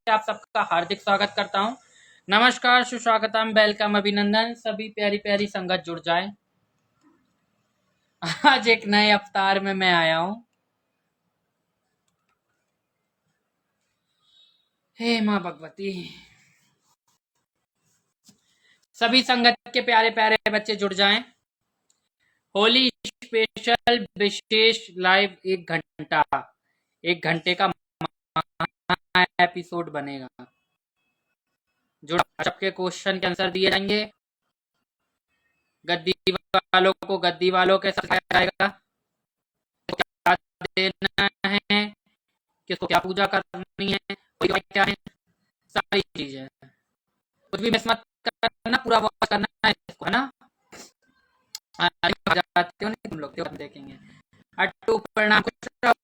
आप सबका हार्दिक स्वागत करता हूं। नमस्कार, सुस्वागतम, वेलकम, अभिनंदन। सभी प्यारी प्यारी संगत जुड़ जाए। आज एक नए अवतार में मैं आया हूं। हे माँ भगवती, सभी संगत के प्यारे प्यारे बच्चे जुड़ जाएं। होली स्पेशल विशेष लाइव 1 घंटा, 1 घंटे का एपिसोड बनेगा। जुड़, सबके क्वेश्चन के आंसर दिए जाएंगे। गद्दी वालों को गद्दी वालों के साथ जाएगा, क्या देना है, किसको क्या पूजा करनी है, क्या है, सारी चीजें। कुछ भी मिस मत करना, पूरा वॉच करना है इसको, है ना। जाते हो नहीं तुम लोग, हम देखेंगे। अट्टू प्रणाम, खुश रहो।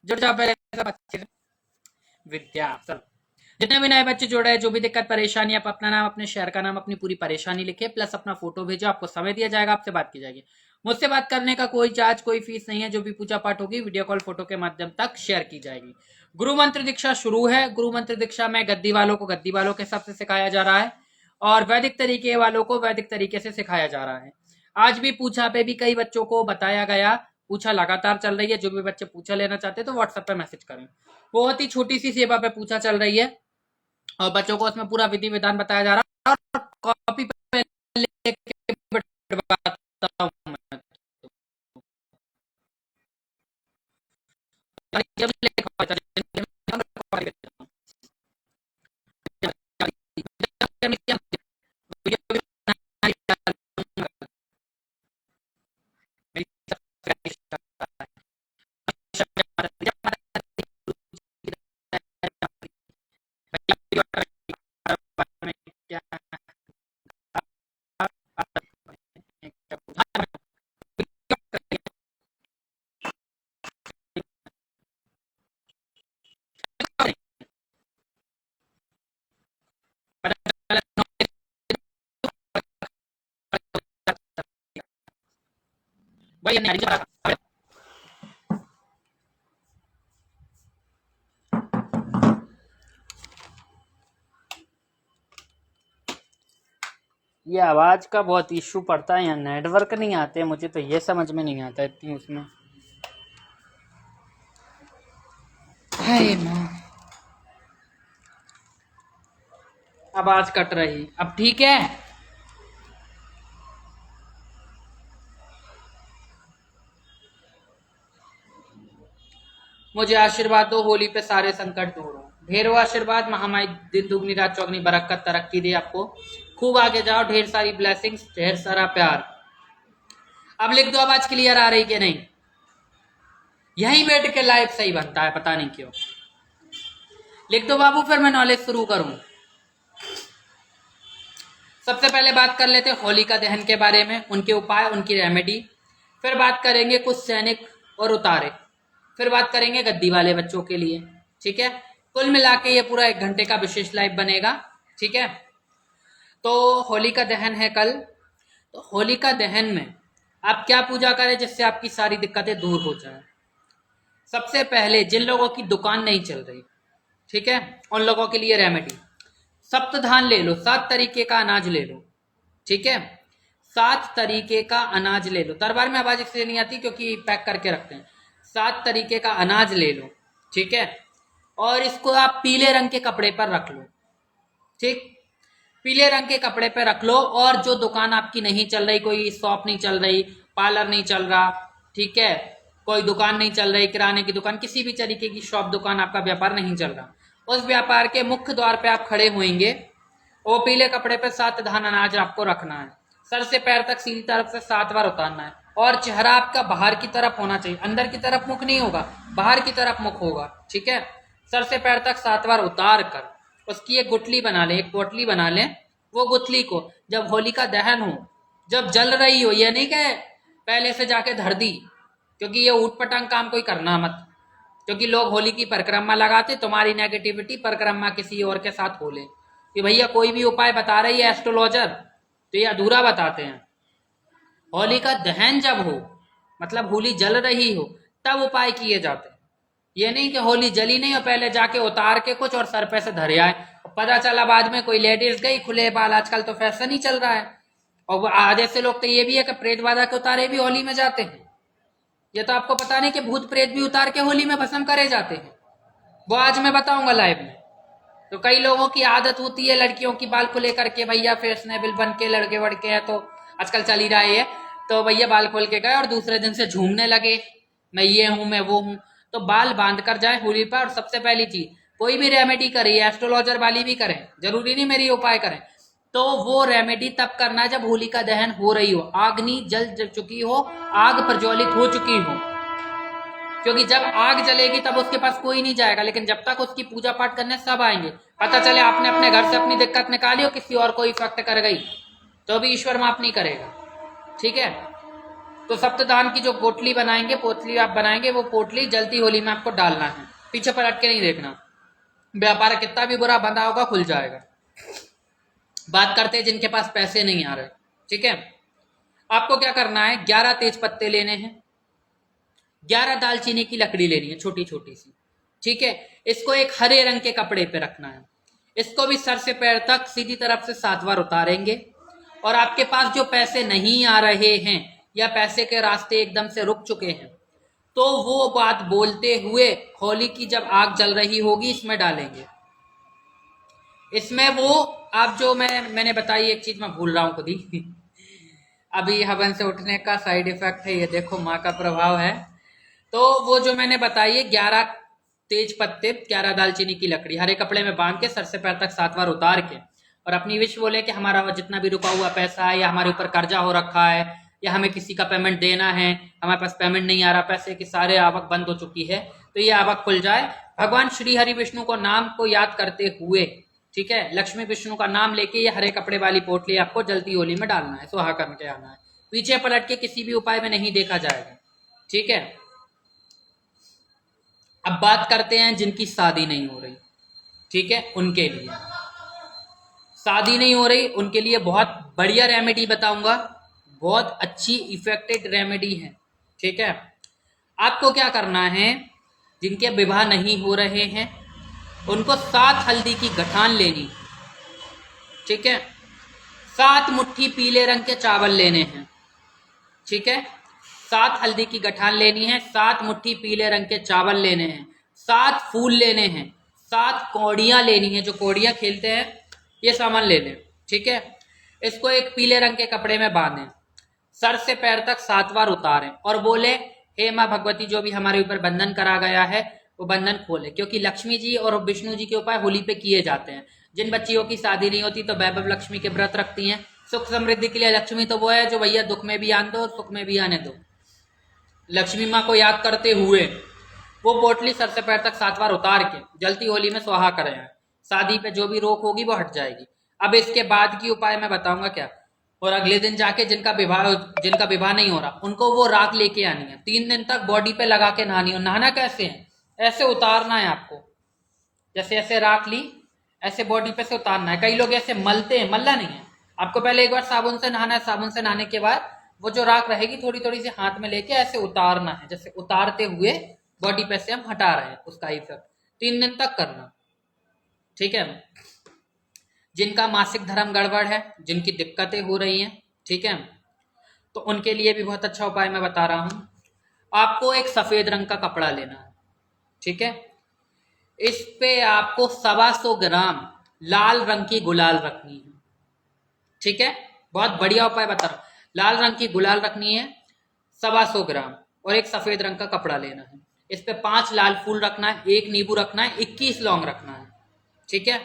जुड़ जाओ पहले सब अच्छे से। विद्या, चलो जितने भी नए बच्चे जुड़ रहे हैं, जो भी दिक्कत परेशानी, आप अपना नाम, अपने शहर का नाम, अपनी पूरी परेशानी लिखे, प्लस अपना फोटो भेजो। आपको समय दिया जाएगा, आपसे बात की जाएगी। मुझसे बात करने का कोई चार्ज, कोई फीस नहीं है। जो भी पूजा पाठ होगी वीडियो कॉल फोटो के माध्यम तक शेयर की जाएगी। गुरु मंत्र दीक्षा शुरू है। गुरु मंत्र दीक्षा में गद्दी वालों को गद्दी वालों के हिसाब से सिखाया जा रहा है और वैदिक तरीके वालों को वैदिक तरीके से सिखाया जा रहा है। आज भी पूछा पे भी कई बच्चों को बताया गया। पूछा लगातार चल रही है। जो भी बच्चे पूछा लेना चाहते हैं तो व्हाट्सएप पे मैसेज करें। बहुत ही छोटी सी सेवा पे पूछा चल रही है और बच्चों को उसमें पूरा विधि विधान बताया जा रहा है और कॉपी पे लेके बताता हूं मैं। जब ये आवाज का बहुत इशू पड़ता है, यहाँ नेटवर्क नहीं आते, मुझे तो ये समझ में नहीं आता इतनी उसमें। हाय माँ, आवाज कट रही। अब ठीक है। मुझे आशीर्वाद दो, होली पे सारे संकट दूर हो। ढेरों आशीर्वाद, महामाई दिन दुगनी रात चौगनी बरकत तरक्की दे आपको। खूब आगे जाओ, ढेर सारी ब्लेसिंग्स, ढेर सारा प्यार। अब लिख दो, आवाज क्लियर आ रही कि नहीं। यहीं बैठ के लाइव सही बनता है, पता नहीं क्यों। लिख दो बाबू, फिर मैं नॉलेज शुरू करूं। सबसे पहले बात कर लेते हैं होलिका दहन के बारे में, उनके उपाय, उनकी रेमेडी। फिर बात करेंगे कुछ सैनिक और उतारे। फिर बात करेंगे गद्दी वाले बच्चों के लिए। ठीक है, कुल मिला के ये पूरा 1 घंटे का विशेष लाइव बनेगा। ठीक है, तो होलिका दहन है कल। तो होलिका दहन में आप क्या पूजा करें जिससे आपकी सारी दिक्कतें दूर हो जाए। सबसे पहले जिन लोगों की दुकान नहीं चल रही, ठीक है, उन लोगों के लिए रेमेडी, सप्तधान ले लो, 7 तरीके का अनाज ले लो। ठीक है, 7 तरीके का अनाज ले लो। दरबार में आवाज इसलिए नहीं आती क्योंकि पैक करके रखते हैं। 7 तरीके का अनाज ले लो। ठीक है, और इसको आप पीले रंग के कपड़े पर रख लो। ठीक, पीले रंग के कपड़े पर रख लो। और जो दुकान आपकी नहीं चल रही, कोई शॉप नहीं चल रही, पार्लर नहीं चल रहा, ठीक है, कोई दुकान नहीं चल रही, किराने की दुकान, किसी भी तरीके की शॉप दुकान, आपका व्यापार नहीं चल रहा, उस व्यापार के मुख्य द्वार पे आप खड़े होंगे। वो पीले कपड़े पे 7 धान अनाज आपको रखना है। सर से पैर तक सीधी तरफ से 7 बार उतारना है। और चेहरा आपका बाहर की तरफ होना चाहिए, अंदर की तरफ मुख नहीं होगा, बाहर की तरफ मुख होगा। ठीक है, सर से पैर तक 7 बार उतार कर उसकी एक गुठली बना लें, एक पोटली बना लें। वो गुठली को जब होलिका दहन हो, जब जल रही हो, ये नहीं कहे पहले से जाके धर दी, क्योंकि ये ऊटपटांग काम कोई करना मत। क्योंकि लोग होली की परिक्रमा लगाते, तुम्हारी नेगेटिविटी परिक्रमा किसी और के साथ हो ले, कि भैया कोई भी उपाय बता रही है एस्ट्रोलॉजर तो ये अधूरा बताते हैं। होलिका दहन जब हो, मतलब होली जल रही हो, तब उपाय किए जाते हैं। ये नहीं कि होली जली नहीं और पहले जाके उतार के कुछ और सर पे से धरे आए, पता चला बाद में कोई लेडीज गई खुले बाल, आजकल तो फैशन ही चल रहा है। और वो आधे से लोग तो ये भी है कि प्रेत बाधा के उतारे भी होली में जाते हैं। ये तो आपको पता नहीं कि भूत प्रेत भी उतार के होली में भस्म करे जाते हैं, वो आज मैं बताऊंगा लाइव में। तो कई लोगों की आदत होती है लड़कियों की बाल को लेकर के, भैया फैशनेबल बन के लड़के वड़के हैं तो आजकल चल ही रहा है, तो भैया बाल खोल के गए और दूसरे दिन से झूमने लगे, मैं ये हूं मैं वो हूं। तो बाल बांध कर जाए होली पर। और सबसे पहली चीज, कोई भी रेमेडी करे, एस्ट्रोलॉजर वाली भी करें, जरूरी नहीं मेरी उपाय करें, तो वो रेमेडी तब करना जब होली का दहन हो रही हो, आग्नि जल चुकी हो, आग प्रज्वलित हो चुकी हो। क्योंकि जब आग जलेगी तब उसके पास कोई नहीं जाएगा, लेकिन जब तक उसकी पूजा पाठ करने सब आएंगे। पता चले आपने अपने घर से अपनी दिक्कत निकाली और किसी और को इफेक्ट कर गई तो भी ईश्वर माफ नहीं करेगा, ठीक है। तो सप्तदान की जो पोटली बनाएंगे, पोटली आप बनाएंगे, वो पोटली जलती होली में आपको डालना है, पीछे पलट के नहीं देखना। व्यापार कितना भी बुरा बंधा होगा खुल जाएगा। बात करते हैं जिनके पास पैसे नहीं आ रहे, ठीक है। आपको क्या करना है, 11 तेज पत्ते लेने हैं, 11 दालचीनी की लकड़ी लेनी है छोटी छोटी सी, ठीक है। इसको एक हरे रंग के कपड़े पे रखना है, इसको भी सर से पैर तक सीधी तरफ से 7 बार उतारेंगे। और आपके पास जो पैसे नहीं आ रहे हैं या पैसे के रास्ते एकदम से रुक चुके हैं, तो वो बात बोलते हुए होली की जब आग जल रही होगी इसमें डालेंगे। इसमें वो आप जो मैंने बताई एक चीज मैं भूल रहा हूं खुद ही अभी हवन से उठने का साइड इफेक्ट है, ये देखो माँ का प्रभाव है। तो वो जो मैंने बताई है 11 तेज पत्ते, 11 दालचीनी की लकड़ी हरे कपड़े में बांध के सर से पैर तक 7 बार उतार के, और अपनी विश बोले कि हमारा जितना भी रुका हुआ पैसा है, या हमारे ऊपर कर्जा हो रखा है, या हमें किसी का पेमेंट देना है, हमारे पास पेमेंट नहीं आ रहा, पैसे की सारे आवक बंद हो चुकी है, तो ये आवक खुल जाए। भगवान श्री हरि विष्णु को नाम को याद करते हुए, ठीक है, लक्ष्मी विष्णु का नाम लेके ये हरे कपड़े वाली पोटली आपको जलती होली में डालना है, सुहा करके आना है, पीछे पलट के किसी भी उपाय में नहीं देखा जाएगा, ठीक है। अब बात करते हैं जिनकी शादी नहीं हो रही, ठीक है, उनके लिए शादी नहीं हो रही, उनके लिए बहुत बढ़िया रेमेडी बताऊंगा, बहुत अच्छी इफेक्टेड रेमेडी है, ठीक है। आपको क्या करना है, जिनके विवाह नहीं हो रहे हैं उनको 7 हल्दी की गठान लेनी, ठीक है। 7 मुट्ठी पीले रंग के चावल लेने हैं, ठीक है। 7 हल्दी की गठान लेनी है, 7 मुट्ठी पीले रंग के चावल लेने हैं, 7 फूल लेने हैं, 7 कौड़ियां लेनी है, जो कौड़ियां खेलते हैं ये सामान ले लें, ठीक है। इसको एक पीले रंग के कपड़े में बांधें, सर से पैर तक 7 बार उतारें और बोले, हे माँ भगवती, जो भी हमारे ऊपर बंधन करा गया है वो बंधन खोले। क्योंकि लक्ष्मी जी और विष्णु जी के उपाय होली पे किए जाते हैं। जिन बच्चियों की शादी नहीं होती तो वैभव लक्ष्मी के व्रत रखती हैं, सुख समृद्धि के लिए। लक्ष्मी तो वो है जो भैया दुख में भी आने दो और सुख में भी आने दो। लक्ष्मी माँ को याद करते हुए वो पोटली सर से पैर तक 7 बार उतार के जलती होली में स्वाहा करें। शादी पे जो भी रोक होगी वो हट जाएगी। अब इसके बाद की उपाय मैं बताऊंगा क्या। और अगले दिन जाके जिनका विवाह नहीं हो रहा उनको वो राख लेके आनी है, 3 दिन तक बॉडी पे लगा के नहानी है। नहाना कैसे है, ऐसे उतारना है आपको, जैसे ऐसे राख ली ऐसे बॉडी पे से उतारना है। कई लोग ऐसे मलते हैं, मल्ला नहीं है, आपको पहले एक बार साबुन से नहाना है। साबुन से नहाने के बाद वो जो राख रहेगी थोड़ी थोड़ी सी हाथ में लेके ऐसे उतारना है, जैसे उतारते हुए बॉडी पे से हम हटा रहे हैं उसका इफेक्ट। 3 दिन तक करना, ठीक है। जिनका मासिक धर्म गड़बड़ है, जिनकी दिक्कतें हो रही हैं, ठीक है, तो उनके लिए भी बहुत अच्छा उपाय मैं बता रहा हूं। आपको एक सफेद रंग का कपड़ा लेना है, ठीक है। इस पे आपको 125 ग्राम लाल रंग की गुलाल रखनी है, ठीक है। बहुत बढ़िया उपाय बता रहा हूं। लाल रंग की गुलाल रखनी है 125 ग्राम, और एक सफेद रंग का कपड़ा लेना है। इस पे 5 लाल फूल रखना है, 1 नींबू रखना है, 21 लौंग रखना है, ठीक है।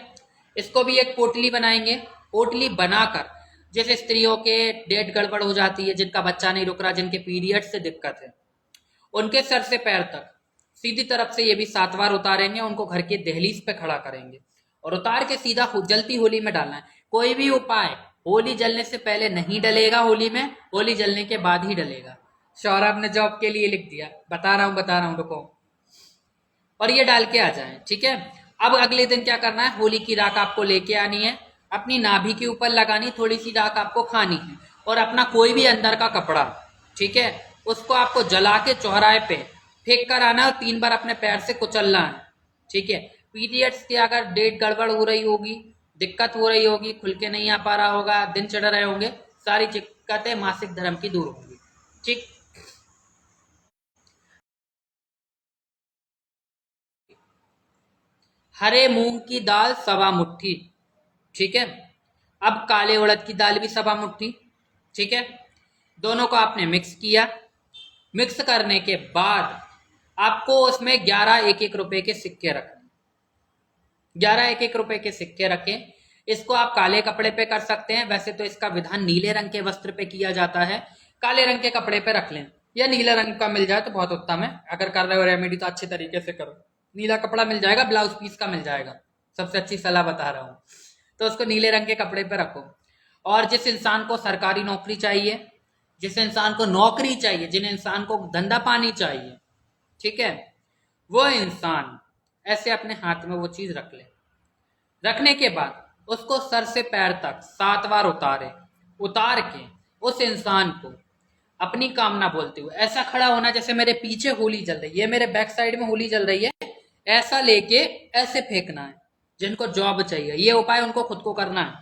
इसको भी एक पोटली बनाएंगे। पोटली बनाकर, जैसे स्त्रियों के डेट गड़बड़ हो जाती है, जिनका बच्चा नहीं रुक रहा, जिनके पीरियड से दिक्कत है, उनके सर से पैर तक सीधी तरफ से ये भी 7 बार उतारेंगे। उनको घर के दहलीज पे खड़ा करेंगे और उतार के सीधा जलती होली में डालना है। कोई भी उपाय होली जलने से पहले नहीं डलेगा, होली में, होली जलने के बाद ही डलेगा। सौरभ ने जॉब के लिए लिख दिया, बता रहा हूं रुको। और ये डाल के आ जाए, ठीक है। अब अगले दिन क्या करना है, होली की राख आपको लेके आनी है। अपनी नाभि के ऊपर लगानी, थोड़ी सी राख आपको खानी है, और अपना कोई भी अंदर का कपड़ा, ठीक है, उसको आपको जला के चौराहे पे फेंक कर आना है और 3 बार अपने पैर से कुचलना है, ठीक है। पीरियड्स की अगर डेट गड़बड़ हो रही होगी, दिक्कत हो रही होगी, खुल के नहीं आ पा रहा होगा, दिन चढ़ रहे होंगे, सारी दिक्कतें मासिक धर्म की दूर होंगी, ठीक। हरे मूंग की दाल 1.25 मुट्ठी, ठीक है। अब काले उड़द की दाल भी 1.25 मुट्ठी, ठीक है। दोनों को आपने मिक्स किया। मिक्स करने के बाद आपको उसमें 11 1-1 रुपए के सिक्के रखने, 11 1-1 रुपए के सिक्के रखें। इसको आप काले कपड़े पे कर सकते हैं, वैसे तो इसका विधान नीले रंग के वस्त्र पे किया जाता है, काले रंग के कपड़े पे रख लें, या नीले रंग का मिल जाए तो बहुत उत्तम है। अगर कर रहे हो रेमेडी तो अच्छे तरीके से करो, नीला कपड़ा मिल जाएगा, ब्लाउज पीस का मिल जाएगा, सबसे अच्छी सलाह बता रहा हूँ। तो उसको नीले रंग के कपड़े पे रखो। और जिस इंसान को सरकारी नौकरी चाहिए, जिस इंसान को नौकरी चाहिए, जिन इंसान को धंधा पानी चाहिए, ठीक है, वो इंसान ऐसे अपने हाथ में वो चीज रख ले। रखने के बाद उसको सर से पैर तक 7 बार उतारे। उतार के उस इंसान को अपनी कामना बोलते हुए ऐसा खड़ा होना जैसे मेरे पीछे होली जल रही है, मेरे बैक साइड में होली जल रही है, ऐसा लेके ऐसे फेंकना है। जिनको जॉब चाहिए, ये उपाय उनको खुद को करना है,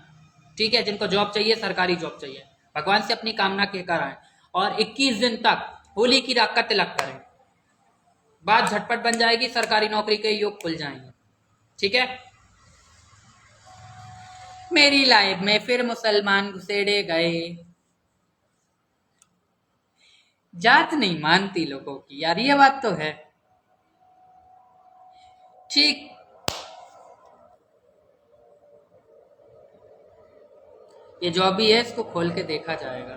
ठीक है। जिनको जॉब चाहिए, सरकारी जॉब चाहिए, भगवान से अपनी कामना कहकर आए और 21 दिन तक होली की राख का तिलक करें। बात झटपट बन जाएगी, सरकारी नौकरी के योग खुल जाएंगे, ठीक है। मेरी लाइफ में फिर मुसलमान घुसेड़े गए। जात नहीं मानती लोगों की, यार ये बात तो है, ठीक। ये जो भी है इसको खोल के देखा जाएगा,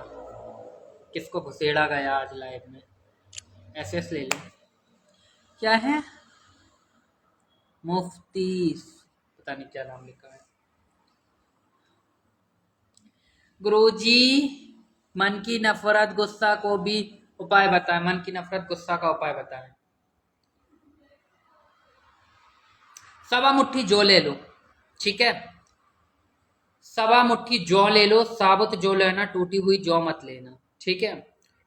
किसको घुसेड़ा गया आज लाइफ में। एसएस ले लें, क्या है, मुफ्ती, पता नहीं क्या नाम लिखा है। गुरुजी मन की नफरत गुस्सा को भी उपाय बताएं, मन की नफरत गुस्सा का उपाय बताएं। 1.25 मुट्ठी जौ ले लो, ठीक है, 1.25 मुट्ठी जौ ले लो, साबुत जौ लेना, टूटी हुई जौ मत लेना, ठीक है।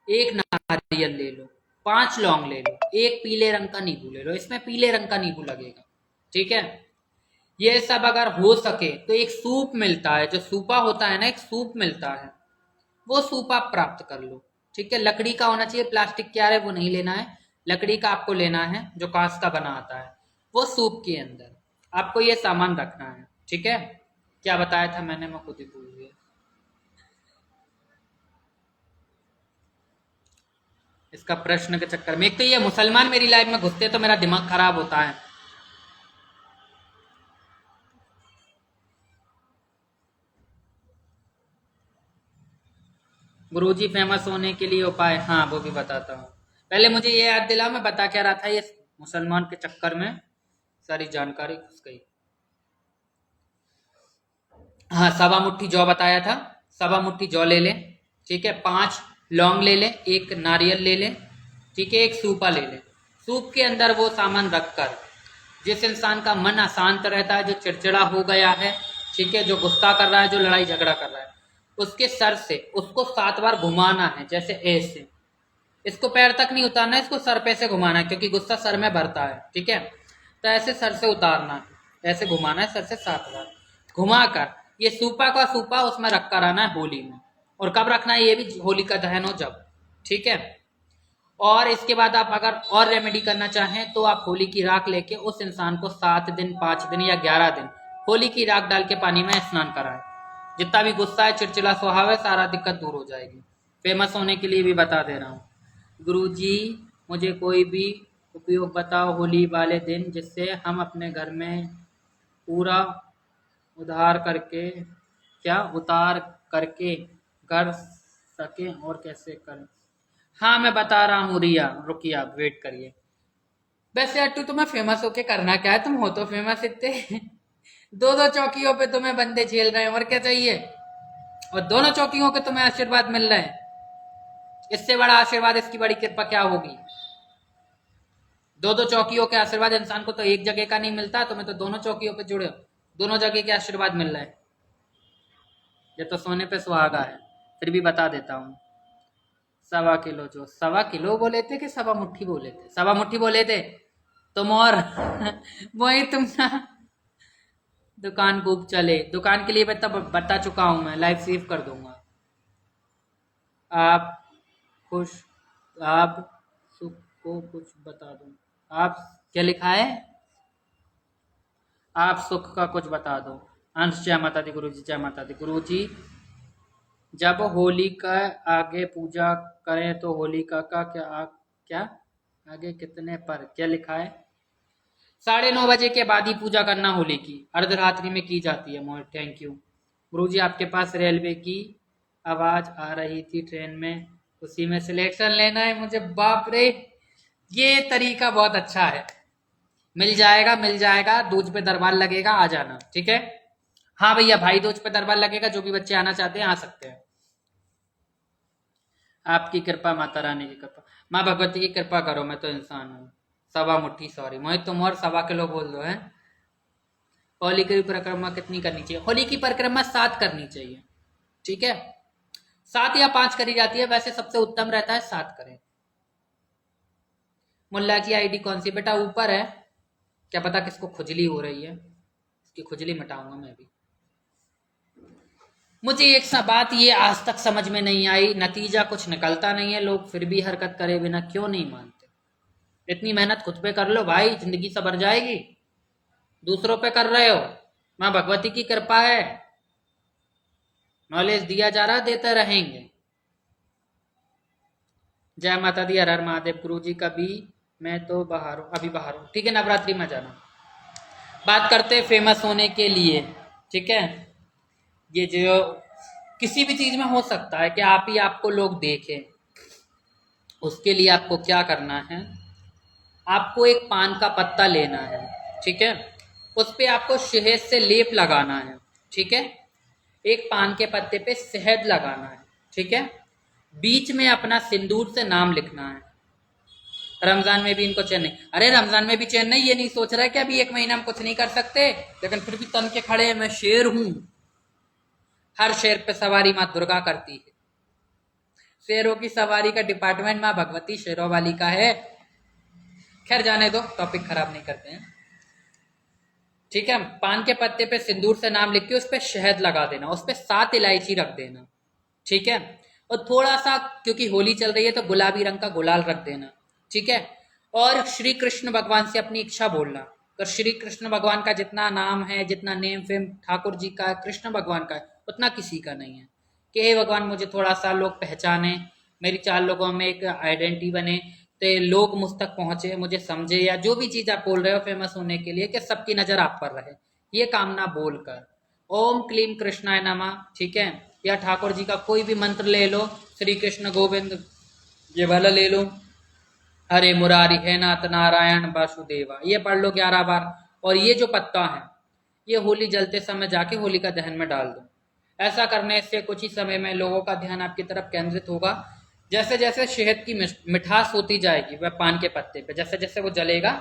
1 नारियल ले लो, 5 लौंग ले लो, 1 पीले रंग का नींबू ले लो, इसमें पीले रंग का नींबू लगेगा, ठीक है। ये सब अगर हो सके तो एक सूप मिलता है, जो सूपा होता है ना, एक सूप मिलता है, वो सूप आप प्राप्त कर लो, ठीक है। लकड़ी का होना चाहिए, प्लास्टिक क्या है वो नहीं लेना है, लकड़ी का आपको लेना है जो कांच का बना आता है। वो सूप के अंदर आपको ये सामान रखना है, ठीक है। क्या बताया था मैंने, मैं खुद ही भूल गया। इसका प्रश्न के चक्कर में, एक तो ये मुसलमान मेरी लाइफ में घुसते तो मेरा दिमाग खराब होता है। गुरुजी फेमस होने के लिए उपाय, हाँ वो भी बताता हूँ। पहले मुझे ये याद दिला, मैं बता क्या रहा था, ये मुसलमान के चक्कर में सारी जानकारी घुस गई। हाँ, 1.25 मुट्ठी जौ बताया था, 1.25 मुट्ठी जौ ले लें, ठीक है। 5 लौंग ले लें, 1 नारियल ले लें, ठीक है, 1 सूपा ले लें। सूप के अंदर वो सामान रखकर जिस इंसान का मन अशांत रहता है, जो चिड़चिड़ा हो गया है, ठीक है, जो गुस्सा कर रहा है, जो लड़ाई झगड़ा कर रहा है, उसके सर से उसको 7 बार घुमाना है, जैसे ऐसे। इसको पैर तक नहीं उतारना है, इसको सर पे से घुमाना है, क्योंकि गुस्सा सर में भरता है, ठीक है। तो ऐसे सर से उतारना है, ऐसे घुमाना है सर से 7 बार घुमाकर, ये सूपा का सूपा उसमें रख कर आना है होली में। और कब रखना है, ये भी होली का दहन हो जब, ठीक है। और इसके बाद आप अगर और रेमेडी करना चाहें तो आप होली की राख लेके उस इंसान को 7 दिन 5 दिन या 11 दिन होली की राख डाल के पानी में स्नान कराएं। जितना भी गुस्सा है, चिड़चिड़ा स्वभाव है, सारा दिक्कत दूर हो जाएगी। फेमस होने के लिए भी बता दे रहा हूँ। गुरुजी मुझे कोई भी उपयोग बताओ होली वाले दिन, जिससे हम अपने घर में पूरा उधार करके, क्या उतार करके कर सके, और कैसे करें। हाँ मैं बता रहा हूँ रिया, रुकिए आप वेट करिए। वैसे अट्टू तुम्हें फेमस होके करना क्या है, तुम हो तो फेमस इतने 2-2 चौकियों पे तुम्हें बंदे झेल रहे हैं, और क्या चाहिए। और दोनों चौकियों के तुम्हें आशीर्वाद मिल रहे हैं, इससे बड़ा आशीर्वाद, इसकी बड़ी कृपा क्या होगी। 2-2 चौकियों के आशीर्वाद इंसान को तो एक जगह का नहीं मिलता, तुम्हें तो दोनों चौकियों पे जुड़े हो, दोनों जगह के आशीर्वाद मिल रहे हैं। ये तो सोने पे सुहागा है, फिर भी बता देता हूँ। 1.25 किलो, जो 1.25 किलो बोले थे कि 1.25 बोले थे? 1.25 बोले थे तुम और वही तुम ना। दुकान खूब चले, दुकान के लिए बता चुका हूँ मैं, लाइव सेव कर दूंगा। आप खुश, आप सुख को कुछ बता दो। आप क्या लिखा है? आप सुख का कुछ बता दो। अंश जय माता दी गुरु जी, जय माता दी गुरु जी। जब होली का आगे पूजा करें तो होलिका का क्या आगे कितने पर क्या लिखा है? 9:30 बजे के बाद ही पूजा करना होली की, अर्धरात्रि में की जाती है। मोहित थैंक यू। गुरु जी आपके पास रेलवे की आवाज आ रही थी ट्रेन में, उसी में सिलेक्शन लेना है मुझे। बाप रे, ये तरीका बहुत अच्छा है। मिल जाएगा मिल जाएगा, दूज पे दरबार लगेगा, आ जाना, ठीक है? हाँ भैया, भाई दूज पे दरबार लगेगा, जो भी बच्चे आना चाहते हैं आ सकते हैं। आपकी कृपा, माता रानी की कृपा, माँ भगवती की कृपा करो, मैं तो इंसान हूँ। 1.25 सॉरी मोहित, तुम और 1.25 किलो बोल दो है। होली की परिक्रमा कितनी करनी चाहिए? होली की परिक्रमा 7 करनी चाहिए, ठीक है? 7 या 5 करी जाती है, वैसे सबसे उत्तम रहता है 7 करें। मुल्ला की आईडी कौन सी बेटा? ऊपर है, क्या पता किसको खुजली हो रही है, इसकी खुजली मिटाऊंगा मैं भी। मुझे एक सा बात ये आज तक समझ में नहीं आई, नतीजा कुछ निकलता नहीं है, लोग फिर भी हरकत करे बिना क्यों नहीं मानते? इतनी मेहनत खुद पे कर लो भाई, जिंदगी सवर जाएगी। दूसरों पे कर रहे हो, माँ भगवती की कृपा है, नॉलेज दिया जा रहा, देते रहेंगे। जय माता दी, हर हर महादेव। गुरु जी कभी, मैं तो बाहर हूँ, अभी बाहर हूँ, ठीक है? नवरात्रि में जाना। बात करते फेमस होने के लिए, ठीक है? ये जो किसी भी चीज में हो सकता है कि आप ही आपको लोग देखें, उसके लिए आपको क्या करना है? आपको एक पान का पत्ता लेना है, ठीक है? उस पे आपको शहद से लेप लगाना है, ठीक है? एक पान के पत्ते पे शहद लगाना है, ठीक है? बीच में अपना सिंदूर से नाम लिखना है। रमजान में भी इनको चैन नहीं, अरे रमजान में भी चैन नहीं, ये नहीं सोच रहा है कि अभी 1 महीना हम कुछ नहीं कर सकते, लेकिन फिर भी तन के खड़े हैं, मैं शेर हूं। हर शेर पे सवारी माँ दुर्गा करती है। शेरों की सवारी का डिपार्टमेंट माँ भगवती शेरों वाली का है। खैर जाने दो, टॉपिक खराब नहीं करते हैं, ठीक है? पान के पत्ते पे सिंदूर से नाम लिख के उस पर शहद लगा देना, उस पर 7 इलायची रख देना, ठीक है? और थोड़ा सा, क्योंकि होली चल रही है तो गुलाबी रंग का गुलाल रख देना, ठीक है? और श्री कृष्ण भगवान से अपनी इच्छा बोलना। तो श्री कृष्ण भगवान का जितना नाम है, जितना नेम फेम ठाकुर जी का, कृष्ण भगवान का है, उतना किसी का नहीं है। कि हे भगवान, मुझे थोड़ा सा लोग पहचाने, मेरी 4 लोगों में एक आइडेंटिटी बने, तो लोग मुझ तक पहुंचे, मुझे समझे, या जो भी चीज आप बोल रहे हो फेमस होने के लिए, कि सबकी नजर आप पर रहे, ये कामना बोलकर ओम क्लीम कृष्णाय नमः, ठीक है? या ठाकुर जी का कोई भी मंत्र ले लो, श्री कृष्ण गोविंद ये वाला ले लो, हरे मुरारी हे नाथ नारायण वासुदेवा, ये पढ़ लो 11 बार। और ये जो पत्ता है, ये होली जलते समय जाके होली का दहन में डाल दो। ऐसा करने से कुछ ही समय में लोगों का ध्यान आपकी तरफ केंद्रित होगा। जैसे जैसे शहद की मिठास होती जाएगी वह पान के पत्ते पे, जैसे जैसे वो जलेगा,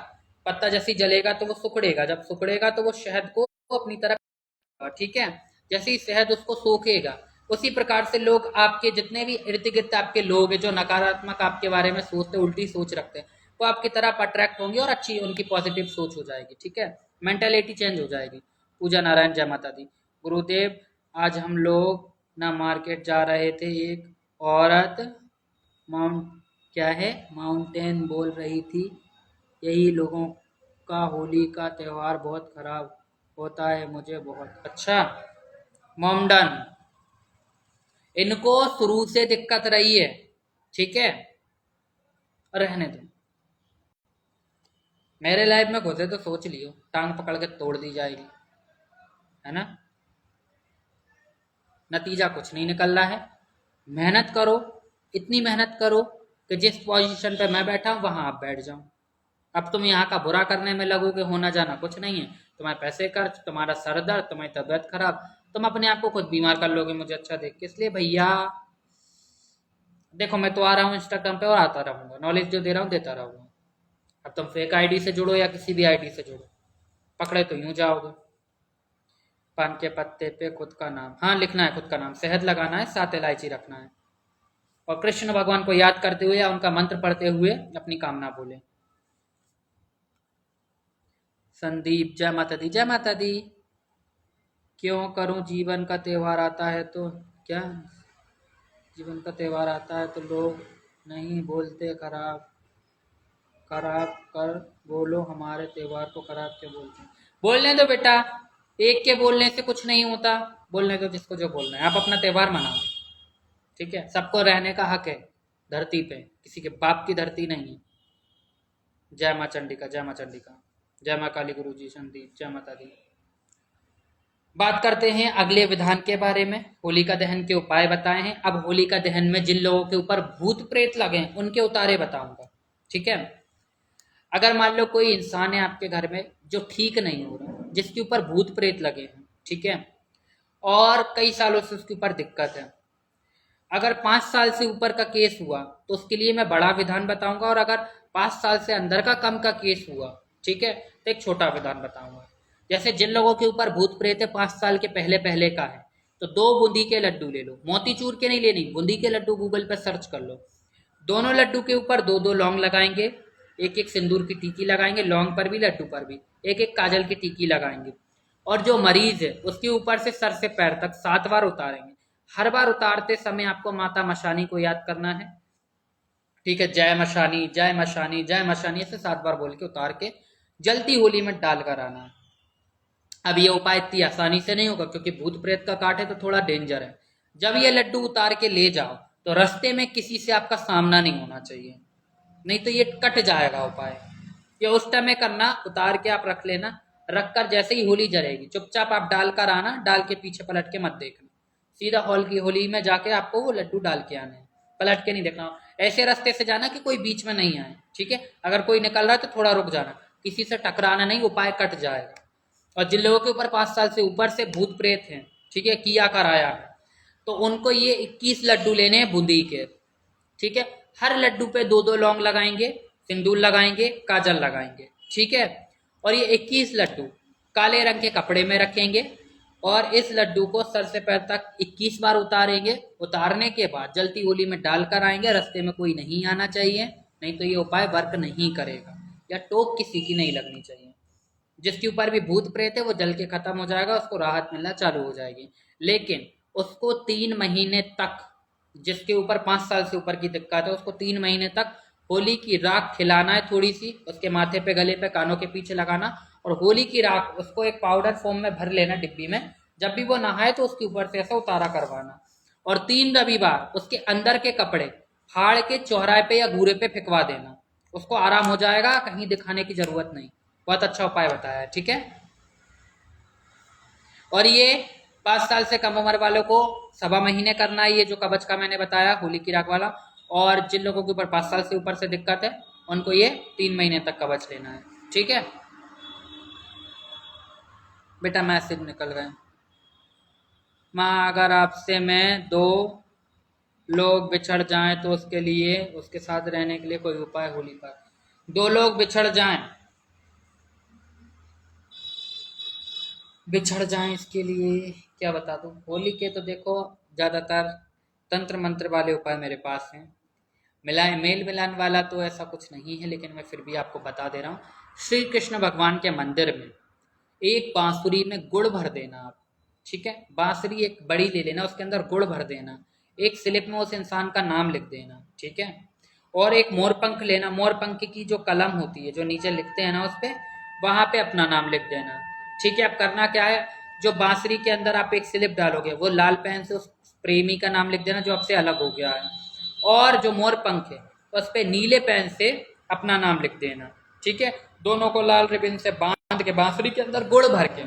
पत्ता जैसे जलेगा तो वो सुखड़ेगा, जब सुखड़ेगा तो वो शहद को अपनी तरफ, ठीक है? जैसे ही शहद उसको सोखेगा, उसी प्रकार से लोग आपके जितने भी इर्द गिर्द आपके लोग हैं जो नकारात्मक आपके बारे में सोचते, उल्टी सोच रखते हैं, वो आपकी तरफ अट्रैक्ट होंगे और अच्छी उनकी पॉजिटिव सोच हो जाएगी, ठीक है? मेंटेलिटी चेंज हो जाएगी। पूजा नारायण, जय माता दी। गुरुदेव, आज हम लोग ना मार्केट जा रहे थे, एक औरत माउंट क्या है माउंटेन बोल रही थी, यही लोगों का होली का त्यौहार बहुत खराब होता है, मुझे बहुत अच्छा। मोमडन, इनको शुरू से दिक्कत रही है, ठीक है? रहने दो, मेरे लाइफ में घुसे तो सोच लियो टांग पकड़ के तोड़ दी जाएगी, है ना? नतीजा कुछ नहीं निकल रहा है। मेहनत करो, इतनी मेहनत करो कि जिस पोजीशन पे मैं बैठा हूं वहां आप बैठ जाओ। अब तुम यहाँ का बुरा करने में लगोगे, होना जाना कुछ नहीं है। तुम्हारे पैसे खर्च, तुम्हारा सर दर्द, तुम्हारी तबीयत खराब, तुम अपने आप को खुद बीमार कर लोगे मुझे अच्छा देख के। इसलिए भैया देखो, मैं तो आ रहा हूँ इंस्टाग्राम पे और आता रहूंगा, नॉलेज जो दे रहा हूँ देता रहूंगा। अब तुम फेक आईडी से जुड़ो या किसी भी आईडी से जुड़ो, पकड़े तो यूं जाओगे। पान के पत्ते पे खुद का नाम, हाँ लिखना है खुद का नाम, शहद लगाना है, 7 इलायची रखना है और कृष्ण भगवान को याद करते हुए या उनका मंत्र पढ़ते हुए अपनी कामना बोले। संदीप जय माता दी, जय माता दी। क्यों करूं, जीवन का त्योहार आता है तो क्या, जीवन का त्योहार आता है तो लोग नहीं बोलते खराब खराब कर, बोलो हमारे त्योहार को खराब क्यों बोलते हैं। बोलने दो बेटा, एक के बोलने से कुछ नहीं होता, बोलने दो जिसको जो बोलना है, आप अपना त्योहार मनाओ, ठीक है। सबको रहने का हक है धरती पे, किसी के बाप की धरती नहीं है। जय माँ चंडिका, जय माँ चंडिका, जय माँ काली, गुरु जी संदीप, जय माता दी। बात करते हैं अगले विधान के बारे में। होलिका दहन के उपाय बताए हैं। अब होलिका दहन में जिन लोगों के ऊपर भूत प्रेत लगे हैं उनके उतारे बताऊंगा, ठीक है। अगर मान लो कोई इंसान है आपके घर में जो ठीक नहीं हो रहा, जिसके ऊपर भूत प्रेत लगे हैं, ठीक है, और कई सालों से उसके ऊपर दिक्कत है, अगर 5 साल से ऊपर का केस हुआ तो उसके लिए मैं बड़ा विधान बताऊंगा, और अगर 5 साल से अंदर का कम का केस हुआ, ठीक है, तो एक छोटा विधान बताऊंगा। जैसे जिन लोगों के ऊपर भूत प्रेत है 5 साल के पहले पहले का है, तो 2 बूंदी के लड्डू ले लो, मोतीचूर के नहीं लेनी, बूंदी के लड्डू गूगल पर सर्च कर लो। दोनों लड्डू के ऊपर 2-2 लौंग लगाएंगे, एक एक सिंदूर की टीकी लगाएंगे, लौंग पर भी लड्डू पर भी एक एक काजल की टीकी लगाएंगे, और जो मरीज है उसके ऊपर से सर से पैर तक 7 बार उतारेंगे। हर बार उतारते समय आपको माता मशानी को याद करना है, ठीक है। जय मशानी, जय मशानी, जय मशानी, ऐसे 7 बार बोल के उतार के जलती होली में डाल कर आना है। अब ये उपाय इतनी आसानी से नहीं होगा क्योंकि भूत प्रेत का काट है तो थोड़ा डेंजर है। जब ये लड्डू उतार के ले जाओ तो रास्ते में किसी से आपका सामना नहीं होना चाहिए, नहीं तो ये कट जाएगा उपाय। ये उस टाइम में करना, उतार के आप रख लेना, रखकर जैसे ही होली जलेगी चुपचाप आप डाल कर आना, डाल के पीछे पलट के मत देखना, सीधा हॉल की होली में जाके आपको वो लड्डू डाल के आने, पलट के नहीं देखना। ऐसे रास्ते से जाना कि कोई बीच में नहीं आए, ठीक है। अगर कोई निकल रहा है तो थोड़ा रुक जाना, किसी से टकराना नहीं, उपाय कट जाएगा। और जिन लोगों के ऊपर 5 साल से ऊपर से भूत प्रेत हैं, ठीक है, किया कराया है, तो उनको ये 21 लड्डू लेने हैं बूंदी के, ठीक है। हर लड्डू पे 2-2 लौंग लगाएंगे, सिंदूर लगाएंगे, काजल लगाएंगे, ठीक है। और ये 21 लड्डू काले रंग के कपड़े में रखेंगे और इस लड्डू को सर से पैर तक 21 बार उतारेंगे। उतारने के बाद जलती होली में डालकर आएंगे, रास्ते में कोई नहीं आना चाहिए, नहीं तो ये उपाय वर्क नहीं करेगा, या टोक किसी की नहीं लगनी चाहिए। जिसके ऊपर भी भूत प्रेत है वो जल के खत्म हो जाएगा, उसको राहत मिलना चालू हो जाएगी। लेकिन उसको 3 महीने तक, जिसके ऊपर 5 साल से ऊपर की दिक्कत है उसको 3 महीने तक होली की राख खिलाना है, थोड़ी सी उसके माथे पे, गले पे, कानों के पीछे लगाना, और होली की राख उसको एक पाउडर फॉर्म में भर लेना डिब्बी में। जब भी वो नहाए तो उसके ऊपर से ऐसा उतारा करवाना, और 3 रविवार उसके अंदर के कपड़े फाड़ के चौराहे पे या घूरे पे फेंकवा देना, उसको आराम हो जाएगा, कहीं दिखाने की जरूरत नहीं। बहुत अच्छा उपाय बताया है, ठीक है। और ये 5 साल से कम उम्र वालों को 1.25 महीने करना है, ये जो कवच का मैंने बताया होली की राख वाला। और जिन लोगों के ऊपर 5 साल से ऊपर से दिक्कत है उनको ये 3 महीने तक कवच लेना है, ठीक है। बेटा मैसेज निकल गए। माँ अगर आपसे मैं 2 लोग बिछड़ जाएं तो उसके लिए, उसके साथ रहने के लिए कोई उपाय होली पर। 2 लोग बिछड़ जाएं इसके लिए क्या बता दूं। होली के तो देखो ज्यादातर तंत्र मंत्र वाले उपाय मेरे पास हैं, मेल मिलान वाला तो ऐसा कुछ नहीं है, लेकिन मैं फिर भी आपको बता दे रहा हूँ। श्री कृष्ण भगवान के मंदिर में एक बांसुरी में गुड़ भर देना आप, ठीक है। बांसुरी एक बड़ी ले लेना, उसके अंदर गुड़ भर देना, एक स्लिप में उस इंसान का नाम लिख देना, ठीक है। और एक मोरपंख लेना, मोरपंख की जो कलम होती है जो नीचे लिखते हैं ना, उस पे वहां पे अपना नाम लिख देना, ठीक है। अब करना क्या है, जो बांसुरी के अंदर आप एक स्लिप डालोगे वो लाल पेन से उस प्रेमी का नाम लिख देना जो आपसे अलग हो गया है, और जो मोरपंख है उस पे नीले पेन से अपना नाम लिख देना, ठीक है। दोनों को लाल रिबन से बांध के बांसुरी के अंदर गुड़ भर के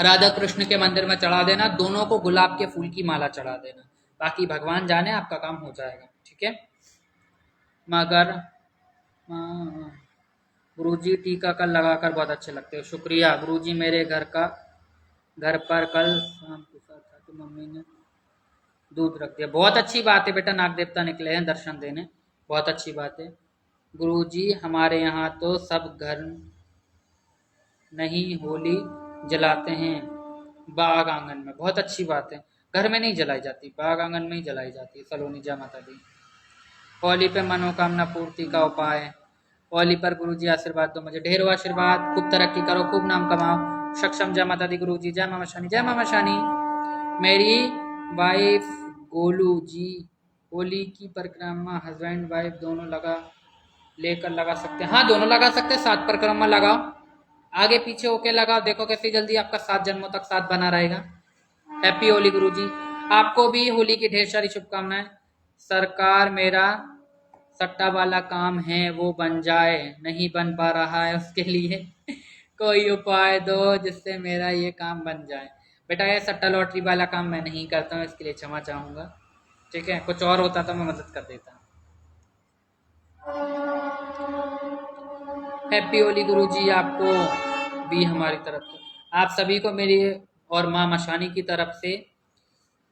राधा कृष्ण के मंदिर में चढ़ा देना, दोनों को गुलाब के फूल की माला चढ़ा देना, बाकी भगवान जाने, आपका काम हो जाएगा, ठीक है। मगर गुरुजी टीका कल लगाकर बहुत अच्छे लगते हो, शुक्रिया गुरुजी। मेरे घर पर कल शाम को था तो मम्मी ने दूध रख दिया, बहुत अच्छी बात है बेटा, नाग देवता निकले हैं दर्शन देने, बहुत अच्छी बात है। गुरुजी हमारे यहाँ तो सब घर नहीं होली जलाते हैं, बाग आंगन में, बहुत अच्छी बात है। घर में नहीं जलाई जाती, बाग आंगन में ही जलाई जाती है। सलोनी जय माता दी। होली पे मनोकामना पूर्ति का उपाय। होली पर गुरुजी आशीर्वाद दो मुझे, ढेरों आशीर्वाद, खूब तरक्की करो, खूब नाम कमाओ। सक्षम जय माता दी गुरुजी, जय मामा शानी, जय मामा शानी। मेरी वाइफ गोलू जी होली की परिक्रमा हस्बैंड वाइफ दोनों लेकर लगा सकते हैं। हाँ, दोनों लगा सकते हैं, 7 परिक्रमा लगाओ, आगे पीछे होके लगाओ, देखो कैसी जल्दी आपका 7 जन्मों तक साथ बना रहेगा। हैप्पी होली गुरुजी। आपको भी होली की ढेर सारी शुभकामनाएं। सरकार, मेरा सट्टा वाला काम है वो बन जाए, नहीं बन पा रहा है, उसके लिए कोई उपाय दो जिससे मेरा ये काम बन जाए। बेटा, ये सट्टा लॉटरी वाला काम मैं नहीं करता हूँ, इसके लिए क्षमा चाहूंगा। ठीक है, कुछ और होता तो मैं मदद कर देता। हैप्पी होली गुरुजी, आपको भी हमारी तरफ से, आप सभी को मेरी और माँ मशानी की तरफ से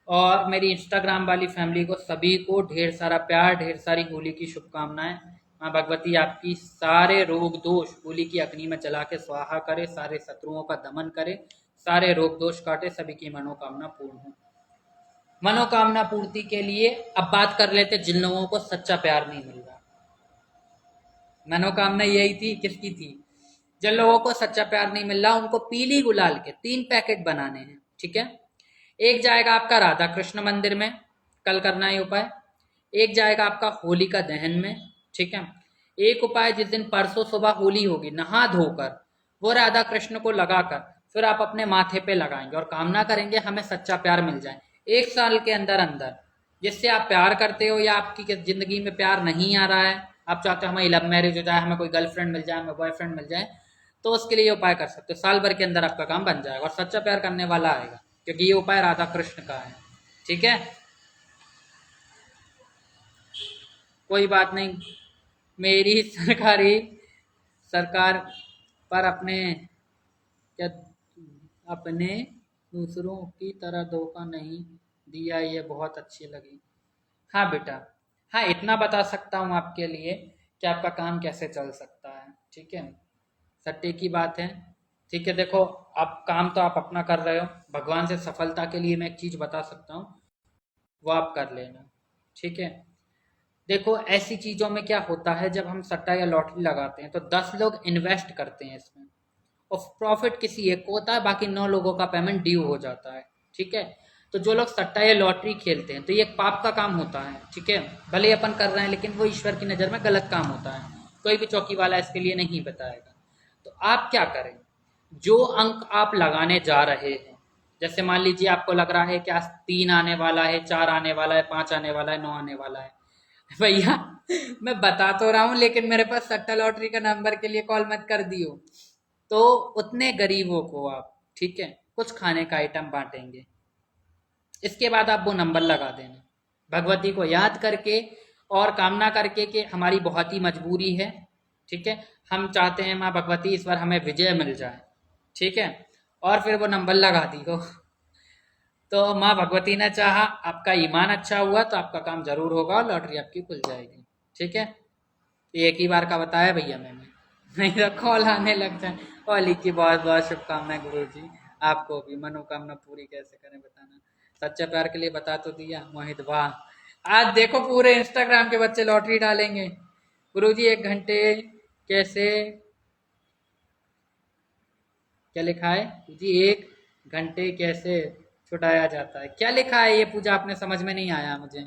और मेरी इंस्टाग्राम वाली फैमिली को, सभी को ढेर सारा प्यार, ढेर सारी होली की शुभकामनाएं। माँ भगवती आपकी सारे रोग दोष होली की अग्नि में जला के स्वाहा करे, सारे शत्रुओं का दमन करे, सारे रोग दोष काटे, सभी की मनोकामना पूर्ण हो। मनोकामना पूर्ति के लिए अब बात कर लेते जिन लोगों को सच्चा प्यार नहीं मिल रहा। मनोकामना यही थी, किसकी थी? जिन लोगों को सच्चा प्यार नहीं मिल रहा, उनको पीली गुलाल के 3 पैकेट बनाने हैं। ठीक है, एक जाएगा आपका राधा कृष्ण मंदिर में, कल करना है उपाय। एक जाएगा आपका होलिका दहन में। ठीक है, एक उपाय जिस दिन परसों सुबह होली होगी, नहा धोकर वो राधा कृष्ण को लगाकर फिर आप अपने माथे पे लगाएंगे और कामना करेंगे हमें सच्चा प्यार मिल जाए 1 साल के अंदर अंदर। जिससे आप प्यार करते हो या आपकी जिंदगी में प्यार नहीं आ रहा है, आप चाहते हो हमें लव मैरिज हो जाए, हमें कोई गर्लफ्रेंड मिल जाए, हमें बॉयफ्रेंड मिल जाए, तो उसके लिए ये उपाय कर सकते हो। साल भर के अंदर आपका काम बन जाएगा और सच्चा प्यार करने वाला आएगा, क्योंकि ये उपाय राधा कृष्ण का है। ठीक है, कोई बात नहीं। मेरी सरकार पर क्या अपने दूसरों की तरह धोखा नहीं दिया, ये बहुत अच्छी लगी। हाँ बेटा, हाँ इतना बता सकता हूँ आपके लिए कि आपका काम कैसे चल सकता है। ठीक है, सट्टे की बात है। ठीक है, देखो अब काम तो आप अपना कर रहे हो, भगवान से सफलता के लिए मैं एक चीज़ बता सकता हूँ, वो आप कर लेना। ठीक है, देखो ऐसी चीज़ों में क्या होता है, जब हम सट्टा या लॉटरी लगाते हैं तो 10 लोग इन्वेस्ट करते हैं इसमें और प्रॉफिट किसी एक को होता है, बाकी 9 लोगों का पेमेंट ड्यू हो जाता है। ठीक है, तो जो लोग सट्टा या लॉटरी खेलते हैं तो ये एक पाप का काम होता है। ठीक है, भले ही अपन कर रहे हैं लेकिन वो ईश्वर की नज़र में गलत काम होता है, कोई भी चौकी वाला इसके लिए नहीं बताएगा। तो आप क्या करें, जो अंक आप लगाने जा रहे हैं, जैसे मान लीजिए आपको लग रहा है कि आज 3 आने वाला है, 4 आने वाला है, 5 आने वाला है, 9 आने वाला है, भैया मैं बता तो रहा हूँ लेकिन मेरे पास सट्टा लॉटरी का नंबर के लिए कॉल मत कर दियो। तो उतने गरीबों को आप, ठीक है, कुछ खाने का आइटम बांटेंगे। इसके बाद आप वो नंबर लगा देना, भगवती को याद करके और कामना करके कि हमारी बहुत ही मजबूरी है। ठीक है, हम चाहते हैं माँ भगवती इस बार हमें विजय मिल जाए। ठीक है, और फिर वो नंबर लगा दी हो तो माँ भगवती ने चाहा, आपका ईमान अच्छा हुआ तो आपका काम जरूर होगा और लॉटरी आपकी खुल जाएगी। ठीक है, एक ही बार का बताया भैया मैंने, नहीं तो कॉल आने लग जाए। होली की बहुत बहुत शुभकामनाएं गुरु जी, आपको भी। मनोकामना पूरी कैसे करें बताना, सच्चे प्यार के लिए बता तो दिया। मोहित, वाह, आज देखो पूरे इंस्टाग्राम के बच्चे लॉटरी डालेंगे। गुरु जी 1 घंटे कैसे, क्या लिखा है जी, 1 घंटे कैसे छुड़ाया जाता है, क्या लिखा है ये पूजा, आपने समझ में नहीं आया मुझे।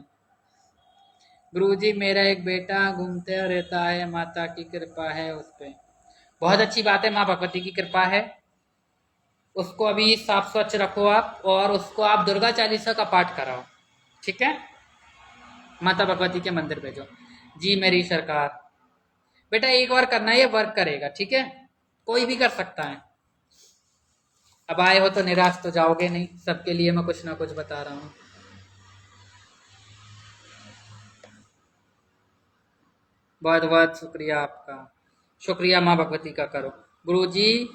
गुरुजी, मेरा एक बेटा घूमते रहता है, माता की कृपा है उस पे। बहुत अच्छी बात है, माँ भगवती की कृपा है। उसको अभी साफ स्वच्छ रखो आप और उसको आप दुर्गा चालीसा का पाठ कराओ। ठीक है, माता भगवती के मंदिर भेजो। जी मेरी सरकार। बेटा एक बार करना है, ये वर्क करेगा। ठीक है, कोई भी कर सकता है। अब आए हो तो निराश तो जाओगे नहीं, सबके लिए मैं कुछ ना कुछ बता रहा हूँ। बहुत बहुत शुक्रिया आपका, शुक्रिया माँ भगवती का करो। गुरुजी,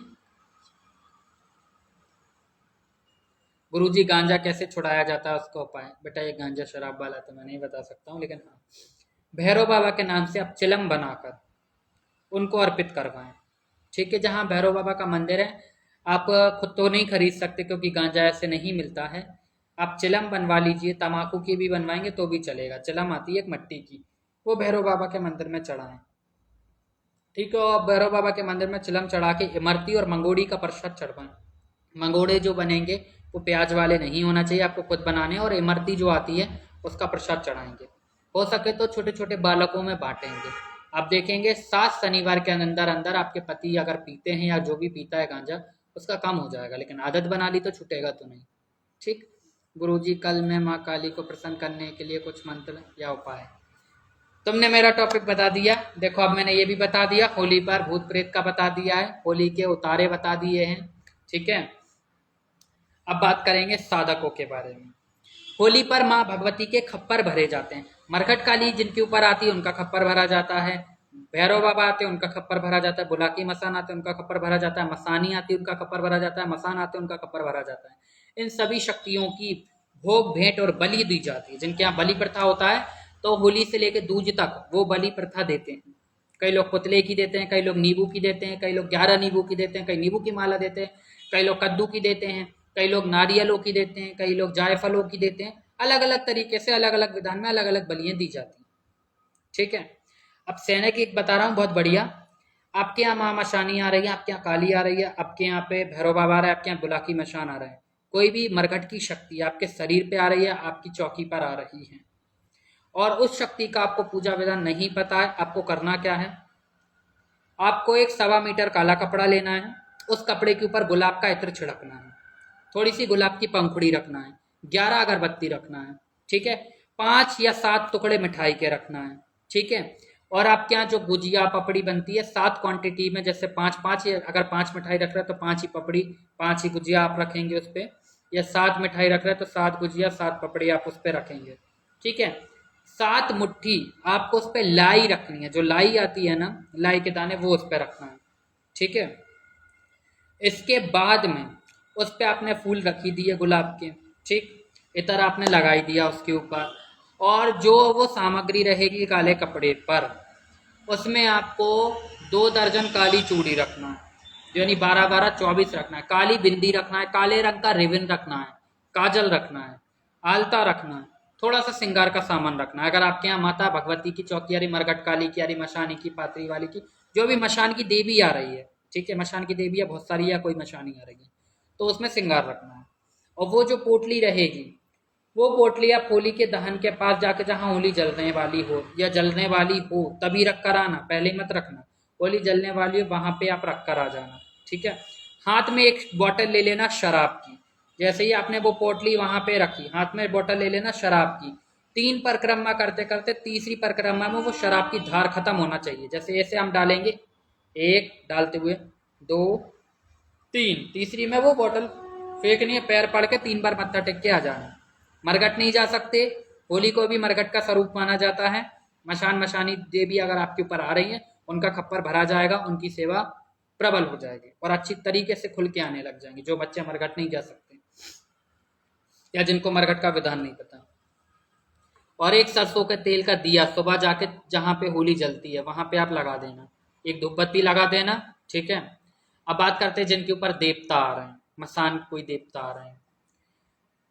गुरुजी गांजा कैसे छुड़ाया जाता है उसका उपाय। बेटा ये गांजा शराब वाला तो मैं नहीं बता सकता हूँ, लेकिन हाँ, भैरव बाबा के नाम से आप चिलम बनाकर उनको अर्पित करवाएं। ठीक है, जहाँ भैरव बाबा का मंदिर है आप खुद तो नहीं खरीद सकते क्योंकि गांजा ऐसे नहीं मिलता है। आप चिलम बनवा लीजिए, तम्बाकू की भी बनवाएंगे तो भी चलेगा। चिलम आती है एक मट्टी की, वो भैरव बाबा के मंदिर में चढ़ाएं। ठीक है, और भैरव बाबा के मंदिर में चिलम चढ़ा के इमरती और मंगोड़ी का प्रसाद चढ़वाएं। मंगोड़े जो बनेंगे वो प्याज वाले नहीं होना चाहिए, आपको खुद बनाने। और इमरती जो आती है उसका प्रसाद चढ़ाएंगे। हो सके तो छोटे छोटे बालकों में बांटेंगे। आप देखेंगे 7 शनिवार के अंदर अंदर आपके पति अगर पीते हैं या जो भी पीता है गांजा, उसका कम हो जाएगा। लेकिन आदत बना ली तो छूटेगा तो नहीं। ठीक। गुरुजी, कल मैं माँ काली को प्रसन्न करने के लिए कुछ मंत्र या उपाय। तुमने मेरा टॉपिक बता दिया। देखो अब मैंने ये भी बता दिया, होली पर भूत प्रेत का बता दिया है, होली के उतारे बता दिए हैं। ठीक है, अब बात करेंगे साधकों के बारे में। होली पर माँ भगवती के खप्पर भरे जाते हैं। मरघट काली जिनके ऊपर आती है उनका खप्पर भरा जाता है। भैरव बाबा आते हैं उनका खप्पर भरा जाता है। बुलाकी मसान आते हैं उनका खप्पर भरा जाता है। मसानी आती है उनका खप्पर भरा जाता है। मसान आते हैं उनका खप्पर भरा जाता है। इन सभी शक्तियों की भोग भेंट और बलि दी जाती है। जिनके यहाँ बलि प्रथा होता है तो होली से लेकर दूज तक वो बलि प्रथा देते हैं। कई लोग पुतले की देते हैं, कई लोग नींबू की देते हैं, कई लोग 11 नींबू की देते हैं, कई नींबू की माला देते हैं, कई लोग कद्दू की देते हैं, कई लोग नारियलों की देते हैं, कई लोग जायफलों की देते हैं। अलग अलग तरीके से अलग अलग विधान में अलग अलग बलियां दी जाती हैं। ठीक है, अब सैनिक एक बता रहा हूँ बहुत बढ़िया। आपके यहाँ माँ मशानी आ रही है, आपके यहाँ काली आ रही है, आपके यहाँ पे भैरव बाबा आ रहा है, आपके यहाँ बुलाकी मशान आ रहा है। कोई भी मरघट की शक्ति आपके शरीर पे आ रही है, आपकी चौकी पर आ रही है, और उस शक्ति का आपको पूजा विधान नहीं पता है, आपको करना क्या है? आपको एक 1.25 मीटर काला कपड़ा लेना है। उस कपड़े के ऊपर गुलाब का इत्र छिड़कना है, थोड़ी सी गुलाब की पंखुड़ी रखना है, 11 अगरबत्ती रखना है। ठीक है, 5 या 7 टुकड़े मिठाई के रखना है। ठीक है, और आपके यहाँ जो गुजिया पपड़ी बनती है 7 क्वांटिटी में, जैसे 5-5, अगर 5 मिठाई रख रहे हैं तो 5 ही पपड़ी 5 ही गुजिया आप रखेंगे उस पर, या 7 मिठाई रख रहे हैं तो 7 गुजिया 7 पपड़ी आप उस पर रखेंगे। ठीक है, 7 मुट्ठी आपको उस पर लाई रखनी है। जो लाई आती है ना, लाई के दाने, वो उस पर रखना है। ठीक है, इसके बाद में उस पर आपने फूल रखी दिए गुलाब के। ठीक, इतर आपने लगाई दिया उसके ऊपर, और जो वो सामग्री रहेगी काले कपड़े पर, उसमें आपको 2 दर्जन काली चूड़ी रखना है, यानी 12-12 24 रखना है। काली बिंदी रखना है, काले रंग का रिबन रखना है, काजल रखना है, आलता रखना है, थोड़ा सा श्रृंगार का सामान रखना है। अगर आपके यहाँ माता भगवती की चौकी आ रही, मरघट काली की आ रही, मशानी की, पात्री वाली की, जो भी मशान की देवी आ रही है, ठीक है, मशान की देवी है बहुत सारी, या कोई मशानी आ रही है, तो उसमें श्रृंगार रखना है। और वो जो पोटली रहेगी, वो पोटली आप होली के दहन के पास जाके, जहाँ होली जलने वाली हो या जलने वाली हो तभी रख कर आना, पहले मत रखना। होली जलने वाली हो वहां पे आप रख कर आ जाना। ठीक है, हाथ में एक बोतल ले लेना शराब की। जैसे ही आपने वो पोटली वहां पे रखी, हाथ में बोतल ले लेना शराब की। 3 परिक्रमा करते करते तीसरी परिक्रमा में वो शराब की धार खत्म होना चाहिए। जैसे ऐसे हम डालेंगे, 1 डालते हुए, 2, 3, तीसरी में वो बोतल फेंकनी है, पैर पड़ के 3 बार मत्था टेक के आ जाना। मरघट नहीं जा सकते, होली को भी मरघट का स्वरूप माना जाता है। मशानी देवी अगर आपके ऊपर आ रही है, उनका खप्पर भरा जाएगा, उनकी सेवा प्रबल हो जाएगी और अच्छी तरीके से खुल के आने लग जाएंगे। जो बच्चे मरघट नहीं जा सकते या जिनको मरघट का विधान नहीं पता। और एक सरसों के तेल का दिया सुबह जाके जहाँ पे होली जलती है वहां पे आप लगा देना, एक धूपबत्ती लगा देना। ठीक है, अब बात करते हैं जिनके ऊपर देवता आ रहे हैं, मसान कोई देवता आ रहे हैं।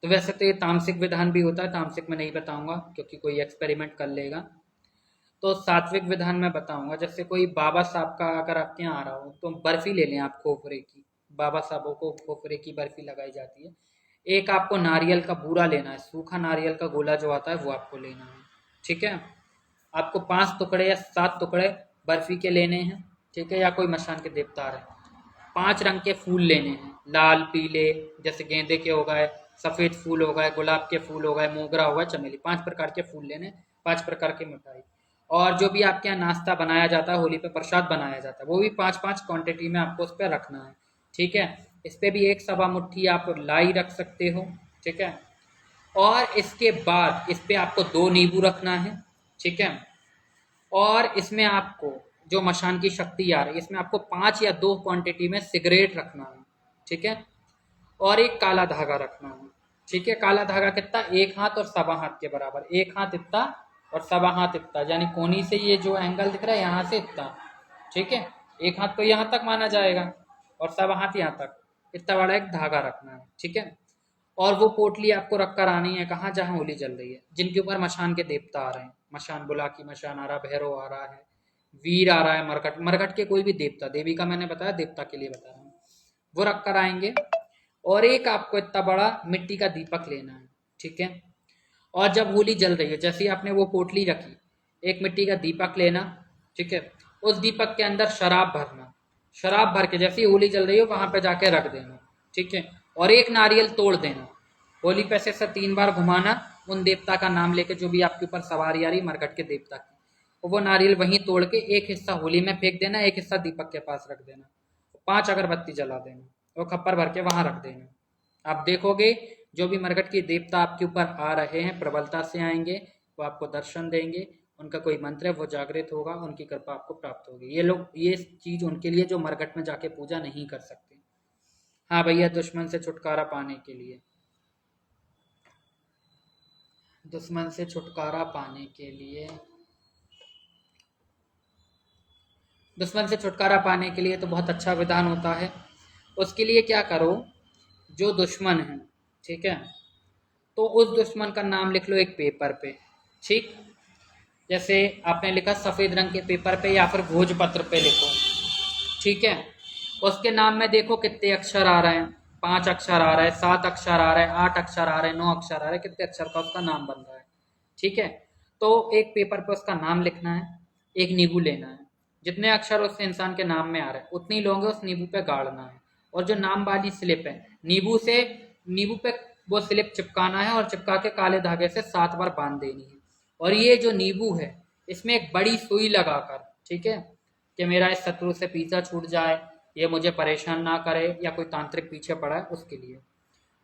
तो वैसे तो ये तामसिक विधान भी होता है, तामसिक में नहीं बताऊंगा क्योंकि कोई एक्सपेरिमेंट कर लेगा। तो सात्विक विधान में बताऊंगा। जैसे कोई बाबा साहब का अगर आपके यहाँ आ रहा हो तो बर्फी ले लें आप खोपरे की। बाबा साहबों को खोपरे की बर्फी लगाई जाती है। एक आपको नारियल का बूरा लेना है, सूखा नारियल का गोला जो आता है वो आपको लेना है। ठीक है, आपको 5 टुकड़े या 7 टुकड़े बर्फी के लेने हैं। ठीक है, या कोई मशान के देवता आ रहे हैं। 5 रंग के फूल लेने हैं, लाल पीले, जैसे गेंदे के हो गए, सफ़ेद फूल हो गए, गुलाब के फूल हो गए, मोगरा हो गया, चमेली, 5 प्रकार के फूल लेने, 5 प्रकार की मिठाई। और जो भी आपके यहाँ नाश्ता बनाया जाता है, होली पे प्रसाद बनाया जाता है, वो भी 5-5 क्वांटिटी में आपको उस पर रखना है। ठीक है, इस पर भी 1 सवा मुट्ठी आप लाई रख सकते हो। ठीक है, और इसके बाद इस पर आपको 2 नींबू रखना है। ठीक है, और इसमें आपको जो मशान की शक्ति आ रही है, इसमें आपको 5 या 2 क्वांटिटी में सिगरेट रखना है। ठीक है, और एक काला धागा रखना है। ठीक है, काला धागा कितना, 1 हाथ और सवा हाथ के बराबर, 1 हाथ इतना और सवा हाथ इतना, यानी कोनी से ये जो एंगल दिख रहा है यहाँ से इतना। ठीक है, 1 हाथ तो यहाँ तक माना जाएगा और सवा हाथ यहाँ तक। इतना बड़ा एक धागा रखना है, ठीक है। और वो पोटली आपको रख कर आनी है कहाँ, जहाँ होली जल रही है, जिनके ऊपर मशान के देवता आ रहे हैं, मशान बुला की मशान आ रहा, भैरव आ रहा है, वीर आ रहा है, मरकट, मरकट के कोई भी देवता, देवी का मैंने बताया, देवता के लिए बता रहा हूँ, वो रख कर आएंगे। और एक आपको इतना बड़ा मिट्टी का दीपक लेना है, ठीक है। और जब होली जल रही है, जैसे ही आपने वो पोटली रखी, एक मिट्टी का दीपक लेना, ठीक है। उस दीपक के अंदर शराब भरना, शराब भर के जैसे ही होली जल रही हो वहां पे जाके रख देना, ठीक है। और एक नारियल तोड़ देना, होली पे से 3 बार घुमाना, उन देवता का नाम लेके जो भी आपके ऊपर सवारी आ रही मरकट के देवता की, वो नारियल वहीं तोड़ के एक हिस्सा होली में फेंक देना, एक हिस्सा दीपक के पास रख देना, 5 अगरबत्ती जला देना, वो खप्पर भर के वहां रख देना। आप देखोगे जो भी मरकट के देवता आपके ऊपर आ रहे हैं प्रबलता से आएंगे, वो आपको दर्शन देंगे, उनका कोई मंत्र है वो जागृत होगा, उनकी कृपा आपको प्राप्त होगी। ये लोग, ये चीज उनके लिए जो मरकट में जाके पूजा नहीं कर सकते। हाँ भैया, दुश्मन से छुटकारा पाने के लिए, दुश्मन से छुटकारा पाने के लिए, दुश्मन से छुटकारा पाने के लिए तो बहुत अच्छा विधान होता है। उसके लिए क्या करो, जो दुश्मन है, ठीक है, तो उस दुश्मन का नाम लिख लो एक पेपर पे, ठीक। जैसे आपने लिखा सफेद रंग के पेपर पे या फिर भोजपत्र पे लिखो, ठीक है। उसके नाम में देखो कितने अक्षर आ रहे हैं, 5 अक्षर आ रहा है, 7 अक्षर आ रहा है, 8 अक्षर आ रहे हैं, 9 अक्षर आ रहे हैं, कितने अक्षर का उसका नाम बन रहा है, ठीक है। तो एक पेपर पे उसका नाम लिखना है, एक नींबू लेना है, जितने अक्षर उस इंसान के नाम में आ रहे हैं उतनी लोगे उस नींबू पे गाड़ना है, और जो नाम वाली स्लिप है नींबू पे वो स्लिप चिपकाना है, और चिपका के काले धागे से 7 बार बांध देनी है। और ये जो नींबू है इसमें एक बड़ी सुई लगाकर, ठीक है, कि मेरा इस शत्रु से पीछा छूट जाए, ये मुझे परेशान ना करे, या कोई तांत्रिक पीछे पड़ा है उसके लिए।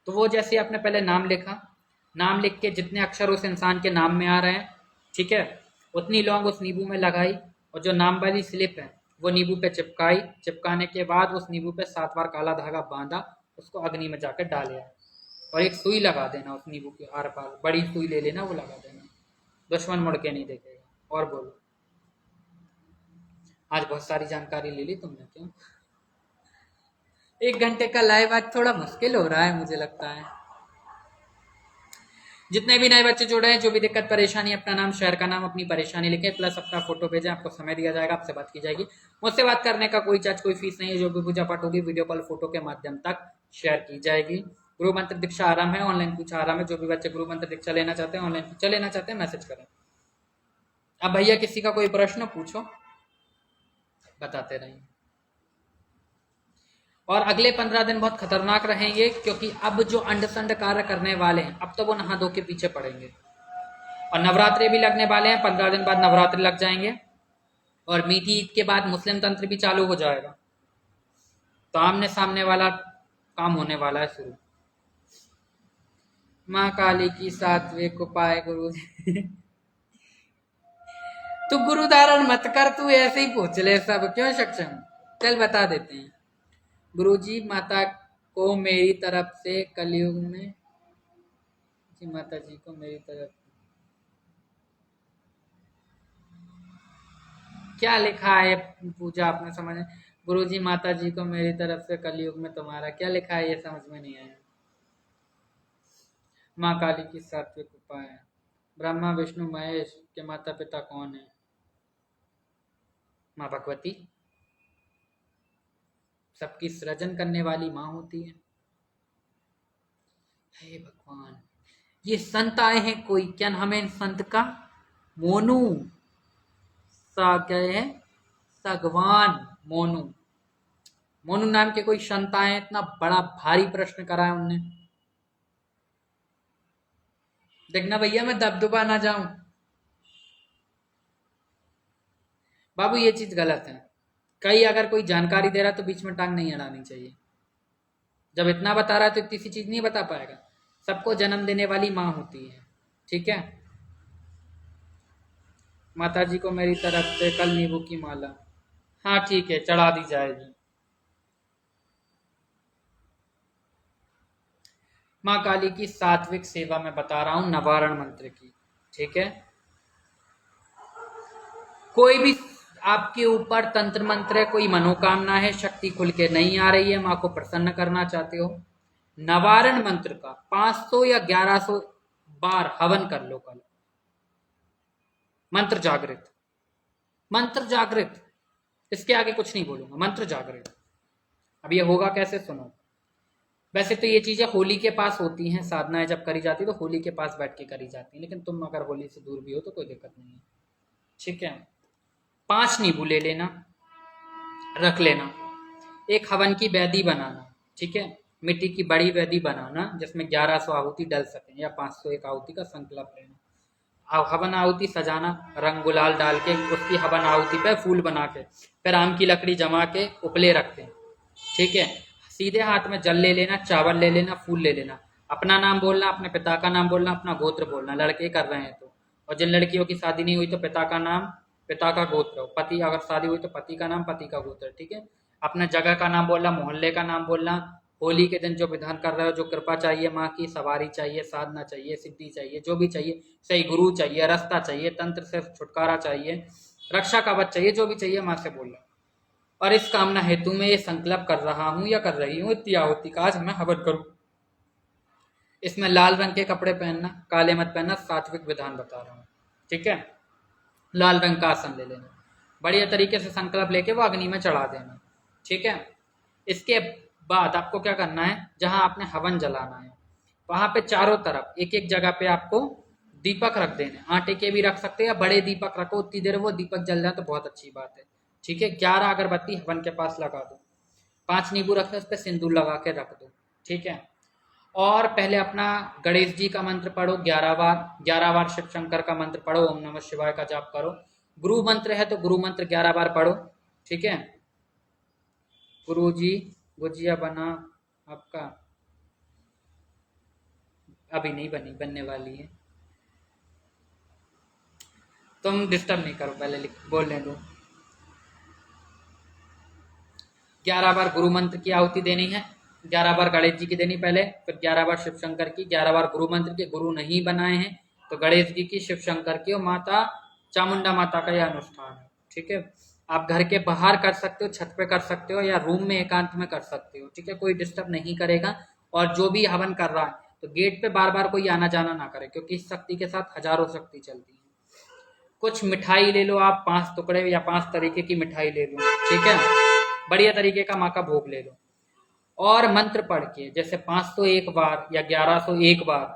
तो वो जैसे आपने पहले नाम लिखा, नाम लिख के जितने अक्षर उस इंसान के नाम में आ रहे हैं, ठीक है, उतनी लौंग उस नींबू में लगाई, और जो नाम वाली स्लिप है वो नींबू पे चिपकाई, चिपकाने के बाद उस नींबू पे 7 बार काला धागा बांधा, उसको अग्नि में जाकर डालिया, और एक सुई लगा देना उस नींबू के आर पार, बड़ी सुई ले लेना, वो लगा देना, दुश्मन मुड़ के नहीं देखेगा। और बोलो, आज बहुत सारी जानकारी ले ली तुमने, क्यों? 1 घंटे का लाइव आज थोड़ा मुश्किल हो रहा है मुझे लगता है। जितने भी नए बच्चे जुड़े हैं, जो भी दिक्कत परेशानी, अपना नाम, शहर का नाम, अपनी परेशानी लिखें, प्लस अपना फोटो भेजें, आपको समय दिया जाएगा, आपसे बात की जाएगी। मुझसे बात करने का कोई चार्ज, कोई फीस नहीं है। जो भी पूजा पाठ होगी वीडियो कॉल फोटो के माध्यम तक शेयर की जाएगी। गुरु मंत्र दीक्षा आराम है, ऑनलाइन कुछ आराम है। जो भी बच्चे गुरु मंत्र दीक्षा लेना चाहते हैं, ऑनलाइन दीक्षा लेना चाहते हैं, मैसेज करें। अब भैया किसी का कोई प्रश्न पूछो, बताते रहेंगे। और अगले 15 दिन बहुत खतरनाक रहेंगे, क्योंकि अब जो अंड संड कार्य करने वाले हैं, अब तो वो नहा धो के पीछे पड़ेंगे। और नवरात्रि भी लगने वाले हैं, 15 दिन बाद नवरात्रि लग जाएंगे, और मीठी ईद के बाद मुस्लिम तंत्र भी चालू हो जाएगा। तो आमने सामने वाला काम होने वाला है शुरू। माँ काली की 7वें उपाय गुरु तू गुरु धारण मत कर, तू ऐसे ही पूछ ले सब, क्यों सक्षम। चल बता देते हैं। गुरुजी, माता को मेरी तरफ से कलयुग में, जी माता जी को मेरी तरफ, क्या लिखा है पूजा आपने समझ। गुरुजी, माता जी को मेरी तरफ से कलयुग में तुम्हारा, क्या लिखा है ये समझ में नहीं आया। माँ काली की 7वें कृपा है। ब्रह्मा विष्णु महेश के माता पिता कौन है? माँ भगवती, सबकी सृजन करने वाली माँ होती है। हे भगवान, ये संत आए हैं कोई, क्या नाम है इन संत का? मोनू सा, क्या है, सगवान मोनू। मोनू नाम के कोई संत आए, इतना बड़ा भारी प्रश्न करा है उनने। देखना भैया मैं दबदबा ना जाऊं। बाबू ये चीज गलत है, कहीं अगर कोई जानकारी दे रहा है तो बीच में टांग नहीं अड़ानी चाहिए। जब इतना बता रहा है तो इतनी सी चीज नहीं बता पाएगा। सबको जन्म देने वाली माँ होती है, ठीक है। माता जी को मेरी तरफ से कल नींबू की माला, हाँ ठीक है, चढ़ा दी जाएगी। माँ काली की 7विक सेवा में बता रहा हूं, नवारण मंत्र की, ठीक है। कोई भी आपके ऊपर तंत्र मंत्र है, कोई मनोकामना है, शक्ति खुल के नहीं आ रही है, माँ को प्रसन्न करना चाहते हो, नवारण मंत्र का 500 या 1100 बार हवन कर लो कल। मंत्र जागृत, मंत्र जागृत, इसके आगे कुछ नहीं बोलूंगा, मंत्र जागृत। अब ये होगा कैसे, सुनो। वैसे तो ये चीजें होली के पास होती हैं, साधनाएं जब करी जाती है तो होली के पास बैठ के करी जाती है, लेकिन तुम अगर होली से दूर भी हो तो कोई दिक्कत नहीं है, ठीक है। 5 नींबू ले लेना, रख लेना। एक हवन की वेदी बनाना, ठीक है, मिट्टी की बड़ी वेदी बनाना जिसमें 1100 आहुति डल सके या 501 आहुति का संकल्प लेना। हवन आहुति सजाना, रंग गुलाल डाल के उसकी हवन आहुति पे फूल बना के, फिर आम की लकड़ी जमा के उपले रखते हैं, ठीक है। सीधे हाथ में जल ले लेना, चावल ले लेना, फूल ले लेना, अपना नाम बोलना, अपने पिता का नाम बोलना, अपना गोत्र बोलना, लड़के कर रहे हैं तो, और जिन लड़कियों की शादी नहीं हुई तो पिता का नाम, पिता का गोत्र, पति अगर शादी हुई तो पति का नाम, पति का गोत्र, ठीक है। अपने जगह का नाम बोलना, मोहल्ले का नाम बोलना। होली के दिन जो विधान कर रहे हो, जो कृपा चाहिए माँ की, सवारी चाहिए, साधना चाहिए, सिद्धि चाहिए, जो भी चाहिए, सही गुरु चाहिए, रास्ता चाहिए, तंत्र से छुटकारा चाहिए, रक्षा कवच चाहिए, जो भी चाहिए माँ से बोलना। और इस कामना हेतु मैं ये संकल्प कर रहा हूँ या कर रही हूँ, इतनी आहुति का आज मैं हवन करूँ। इसमें लाल रंग के कपड़े पहनना, काले मत पहनना, सात्विक विधान बता रहा हूँ, ठीक है। लाल रंग का आसन ले लेना, बढ़िया तरीके से संकल्प लेके वो अग्नि में चढ़ा देना, ठीक है। इसके बाद आपको क्या करना है, जहां आपने हवन जलाना है वहां पे चारों तरफ एक एक जगह पे आपको दीपक रख देने, आटे के भी रख सकते हैं या बड़े दीपक रखो, उतनी देर वो दीपक जल जाए तो बहुत अच्छी बात है, ठीक है। 11 अगरबत्ती हवन के पास लगा दो, 5 नींबू रखे उस पर सिंदूर लगा के रख दो, ठीक है। और पहले अपना गणेश जी का मंत्र पढ़ो 11 बार शिव शंकर का मंत्र पढ़ो, ओम नमः शिवाय का जाप करो। गुरु मंत्र है तो गुरु मंत्र 11 बार पढ़ो, ठीक है। गुरु जी गुजिया बना आपका, अभी नहीं बनी, बनने वाली है, तुम डिस्टर्ब नहीं करो, पहले बोलने दो। 11 बार गुरु मंत्र की आहुति देनी है, 11 बार गणेश जी की देनी पहले, फिर 11 बार शिव शंकर की, 11 बार गुरु मंत्र के, गुरु नहीं बनाए हैं तो गणेश जी की, शिव शंकर की और माता चामुंडा माता का यह अनुष्ठान है, ठीक है। आप घर के बाहर कर सकते हो, छत पे कर सकते हो या रूम में एकांत में कर सकते हो, ठीक है, कोई डिस्टर्ब नहीं करेगा। और जो भी हवन कर रहा है तो गेट पे बार बार कोई आना जाना ना करे, क्योंकि इस शक्ति के साथ हजारों शक्ति चलती है। कुछ मिठाई ले लो आप, 5 टुकड़े या 5 तरीके की मिठाई ले लो, ठीक है, बढ़िया तरीके का माँ का भोग ले लो। और मंत्र पढ़ के जैसे 501 बार या 1101 बार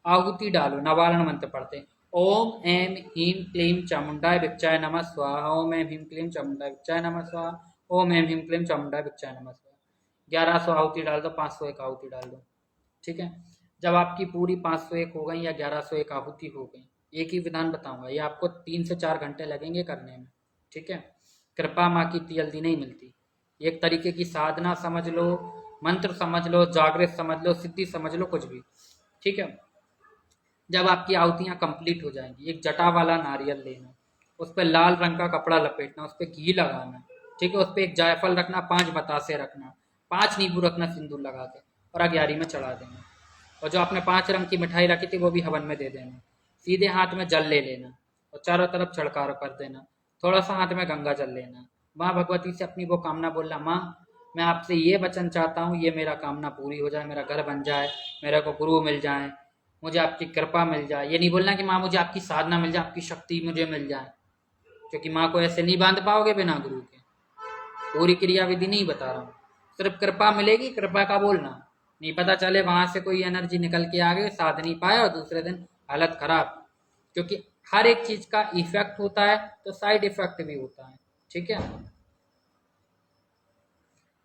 आहुति डालो, नवारण मंत्र पढ़ते, ओम ऐम ह्रीम क्लीम चामुंडाय विच्चाय नमः स्वाहा, ओम ऐम ह्रीम क्लीम चामुंडाय विच्चाय नमः स्वाहा, ओम ऐम ह्रीम क्लीम चामुंडाय विच्चाय नमः स्वाहा। 1100 आहुति डाल दो, 501 आहुति डाल दो, ठीक है। जब आपकी पूरी 501 हो गई या 1101 आहुति हो गई, एक ही विधान बताऊंगा, ये आपको 3 से 4 घंटे लगेंगे करने में, ठीक है। कृपा माँ की इतनी जल्दी नहीं मिलती, एक तरीके की साधना समझ लो, मंत्र समझ लो, जागृत समझ लो, सिद्धि समझ लो, कुछ भी, ठीक है। जब आपकी आहुतियाँ कंप्लीट हो जाएंगी, एक जटा वाला नारियल लेना, उस पर लाल रंग का कपड़ा लपेटना, उस पर घी लगाना, ठीक है, उस पर एक जायफल रखना, 5 बतासे रखना, 5 नींबू रखना सिंदूर लगा के, और अग्यारी में चढ़ा देना। और जो आपने 5 रंग की मिठाई रखी थी वो भी हवन में दे देना। सीधे हाथ में जल ले लेना और चारों तरफ छिड़काव कर देना, थोड़ा सा हाथ में गंगा जल लेना, माँ भगवती से अपनी वो कामना बोलना, माँ मैं आपसे ये वचन चाहता हूँ, ये मेरा कामना पूरी हो जाए, मेरा घर बन जाए, मेरे को गुरु मिल जाए, मुझे आपकी कृपा मिल जाए। ये नहीं बोलना कि माँ मुझे आपकी साधना मिल जाए, आपकी शक्ति मुझे मिल जाए, क्योंकि माँ को ऐसे नहीं बांध पाओगे बिना गुरु के। पूरी क्रिया विधि नहीं बता रहा हूँ, सिर्फ कृपा मिलेगी, कृपा का बोलना, नहीं पता चले वहां से कोई एनर्जी निकल के आ गई, साध नहीं पाया और दूसरे दिन हालत खराब। क्योंकि हर एक चीज का इफेक्ट होता है तो साइड इफेक्ट भी होता है, ठीक है।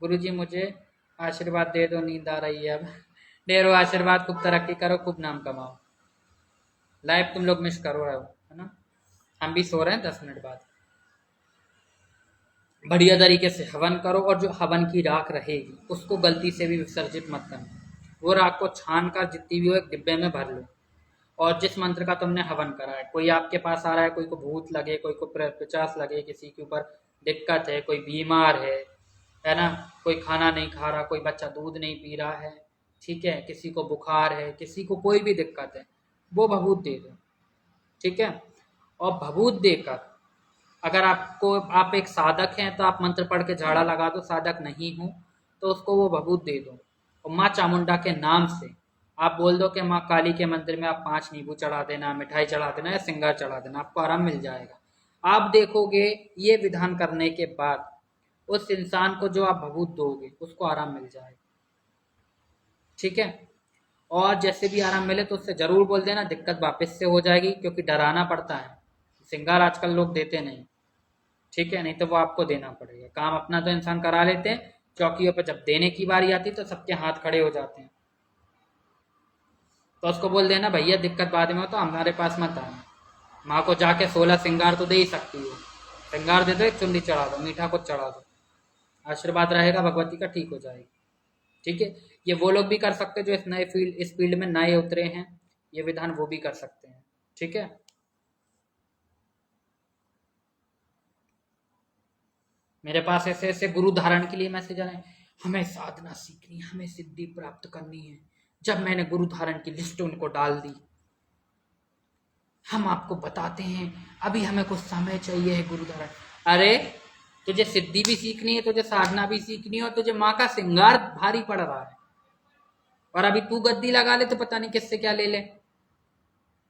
गुरुजी मुझे आशीर्वाद दे दो, नींद आ रही है अब, दे दो आशीर्वाद, खूब तरक्की करो, खूब नाम कमाओ। लाइव तुम लोग मिस करो रहे हो, है ना, हम भी सो रहे हैं 10 मिनट बाद। बढ़िया तरीके से हवन करो, और जो हवन की राख रहेगी उसको गलती से भी विसर्जित मत करना, वो राख को छान कर जितनी भी हो एक डिब्बे में भर लो। और जिस मंत्र का तुमने हवन करा है, कोई आपके पास आ रहा है, कोई को भूत लगे, कोई को पिचास लगे, किसी के ऊपर दिक्कत है, कोई बीमार है ना, कोई खाना नहीं खा रहा, कोई बच्चा दूध नहीं पी रहा है, ठीक है, किसी को बुखार है, किसी को कोई भी दिक्कत है, वो भभूत दे दो, ठीक है। और भभूत देकर अगर आप एक साधक हैं तो आप मंत्र पढ़ के झाड़ा लगा दो, साधक नहीं हो तो उसको वो भभूत दे दो और माँ चामुंडा के नाम से आप बोल दो कि माँ काली के मंदिर में आप 5 नींबू चढ़ा देना, मिठाई चढ़ा देना या सिंगार चढ़ा देना, आपको आराम मिल जाएगा। आप देखोगे ये विधान करने के बाद उस इंसान को जो आप भभूत दोगे उसको आराम मिल जाएगा। ठीक है, और जैसे भी आराम मिले तो उससे जरूर बोल देना, दिक्कत वापस से हो जाएगी, क्योंकि डराना पड़ता है। सिंगार आजकल लोग देते नहीं, ठीक है, नहीं तो वो आपको देना पड़ेगा। काम अपना तो इंसान करा लेते हैं, चौकियों पर जब देने की बारी आती तो सबके हाथ खड़े हो जाते हैं। तो उसको बोल देना भैया दिक्कत बाद में हो तो हमारे पास मत आना, माँ को जाके 16 सिंगार तो दे ही सकती हो, सिंगार दे दो, एक चुन्नी चढ़ा दो, मीठा कुछ चढ़ा दो, आशीर्वाद रहेगा भगवती का, ठीक हो जाएगी। ठीक है, ये वो लोग भी कर सकते हैं जो इस फील्ड में नए उतरे हैं, ये विधान वो भी कर सकते हैं। ठीक है, मेरे पास ऐसे ऐसे गुरु धारण के लिए मैसेज आ रहे हैं, हमें साधना सीखनी है, हमें सिद्धि प्राप्त करनी है। जब मैंने गुरु धारण की लिस्ट उनको डाल दी, हम आपको बताते हैं, अभी हमें कुछ समय चाहिए है गुरु धारण। अरे तुझे सिद्धि भी सीखनी है, तुझे साधना भी सीखनी है, और तुझे माँ का श्रृंगार भारी पड़ रहा है, और अभी तू गद्दी लगा ले तो पता नहीं किससे क्या ले ले।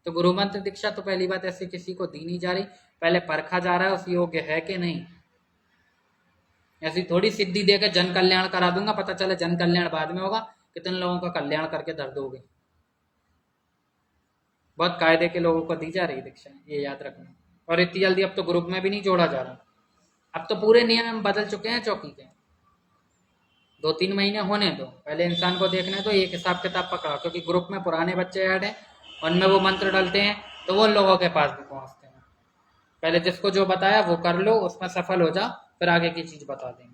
तो गुरु मंत्र दीक्षा तो पहली बात ऐसे किसी को दी नहीं जा रही, पहले परखा जा रहा है उस योग्य है कि नहीं। ऐसी थोड़ी सिद्धि देकर जन कल्याण करा दूंगा, पता चले जन कल्याण बाद में होगा, कितने लोगों का कल्याण करके दर्द हो गए। बहुत कायदे के लोगों को दी जा रही दीक्षा, ये याद रखना। और इतनी जल्दी अब तो ग्रुप में भी नहीं जोड़ा जा रहा, अब तो पूरे नियम बदल चुके हैं चौकी के। 2-3 महीने होने दो, पहले इंसान को देखने दो, एक हिसाब किताब पकड़ा, क्योंकि ग्रुप में पुराने बच्चे ऐड हैं, उनमें वो मंत्र डलते हैं तो वो लोगों के पास भी पहुंचते हैं। पहले जिसको जो बताया वो कर लो, उसमें सफल हो जा, फिर आगे की चीज बता देंगे।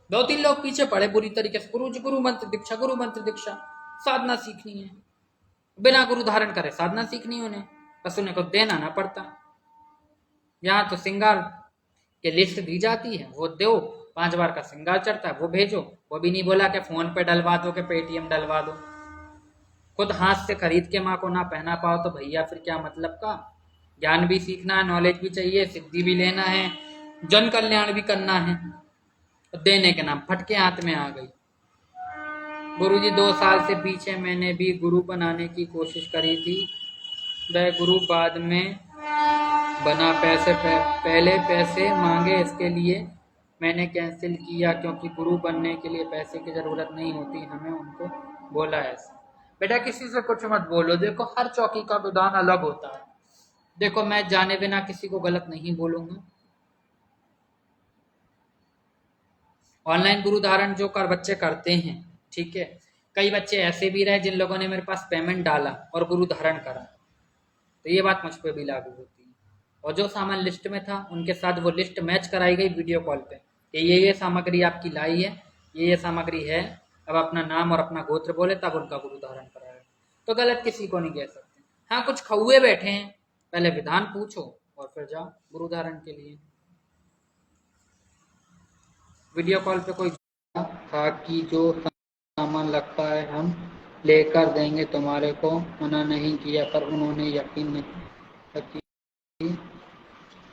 2-3 लोग पीछे पड़े बुरी तरीके से, गुरु मंत्र दीक्षा, गुरु मंत्र दीक्षा, साधना सीखनी है, बिना गुरु धारण करे साधना सीखनी है उन्हें, बस उन्हें को देना ना पड़ता। यहाँ तो श्रृंगार के लिस्ट दी जाती है, वो दो, 5 बार का श्रृंगार चढ़ता है, वो भेजो। वो भी नहीं बोला कि फोन पे डलवा दो, कि पेटीएम डलवा दो। खुद हाथ से खरीद के माँ को ना पहना पाओ तो भैया फिर क्या मतलब का। ज्ञान भी सीखना है, नॉलेज भी चाहिए, सिद्धि भी लेना है, जन कल्याण भी करना है, देने के नाम फटके हाथ में आ गई। गुरुजी 2 साल से पीछे मैंने भी गुरु बनाने की कोशिश करी थी, वह गुरु बाद में बना, पहले पैसे मांगे, इसके लिए मैंने कैंसिल किया, क्योंकि गुरु बनने के लिए पैसे की जरूरत नहीं होती, हमें उनको बोला ऐसा। बेटा किसी से कुछ मत बोलो, देखो हर चौकी का विधान अलग होता है। देखो मैं जाने बिना किसी को गलत नहीं बोलूंगा। ऑनलाइन गुरु धारण जो बच्चे करते हैं, ठीक है, कई बच्चे ऐसे भी रहे जिन लोगों ने मेरे पास पेमेंट डाला और गुरु धारण करा, तो ये बात मुझ पर भी लागू होती है। और जो सामान लिस्ट में था उनके साथ वो लिस्ट मैच कराई गई वीडियो कॉल पे कि ये सामग्री आपकी लाई है, ये सामग्री है, अब अपना नाम और अपना गोत्र बोले, तब उनका गुरु धारण कराया। तो गलत किसी को नहीं कह सकते। हाँ कुछ खौए बैठे हैं, पहले विधान पूछो और फिर जाओ गुरु धारण के लिए। वीडियो कॉल पे कोई था कि जो सामान लगता है हम लेकर देंगे तुम्हारे को, मना नहीं किया, पर उन्होंने यकीन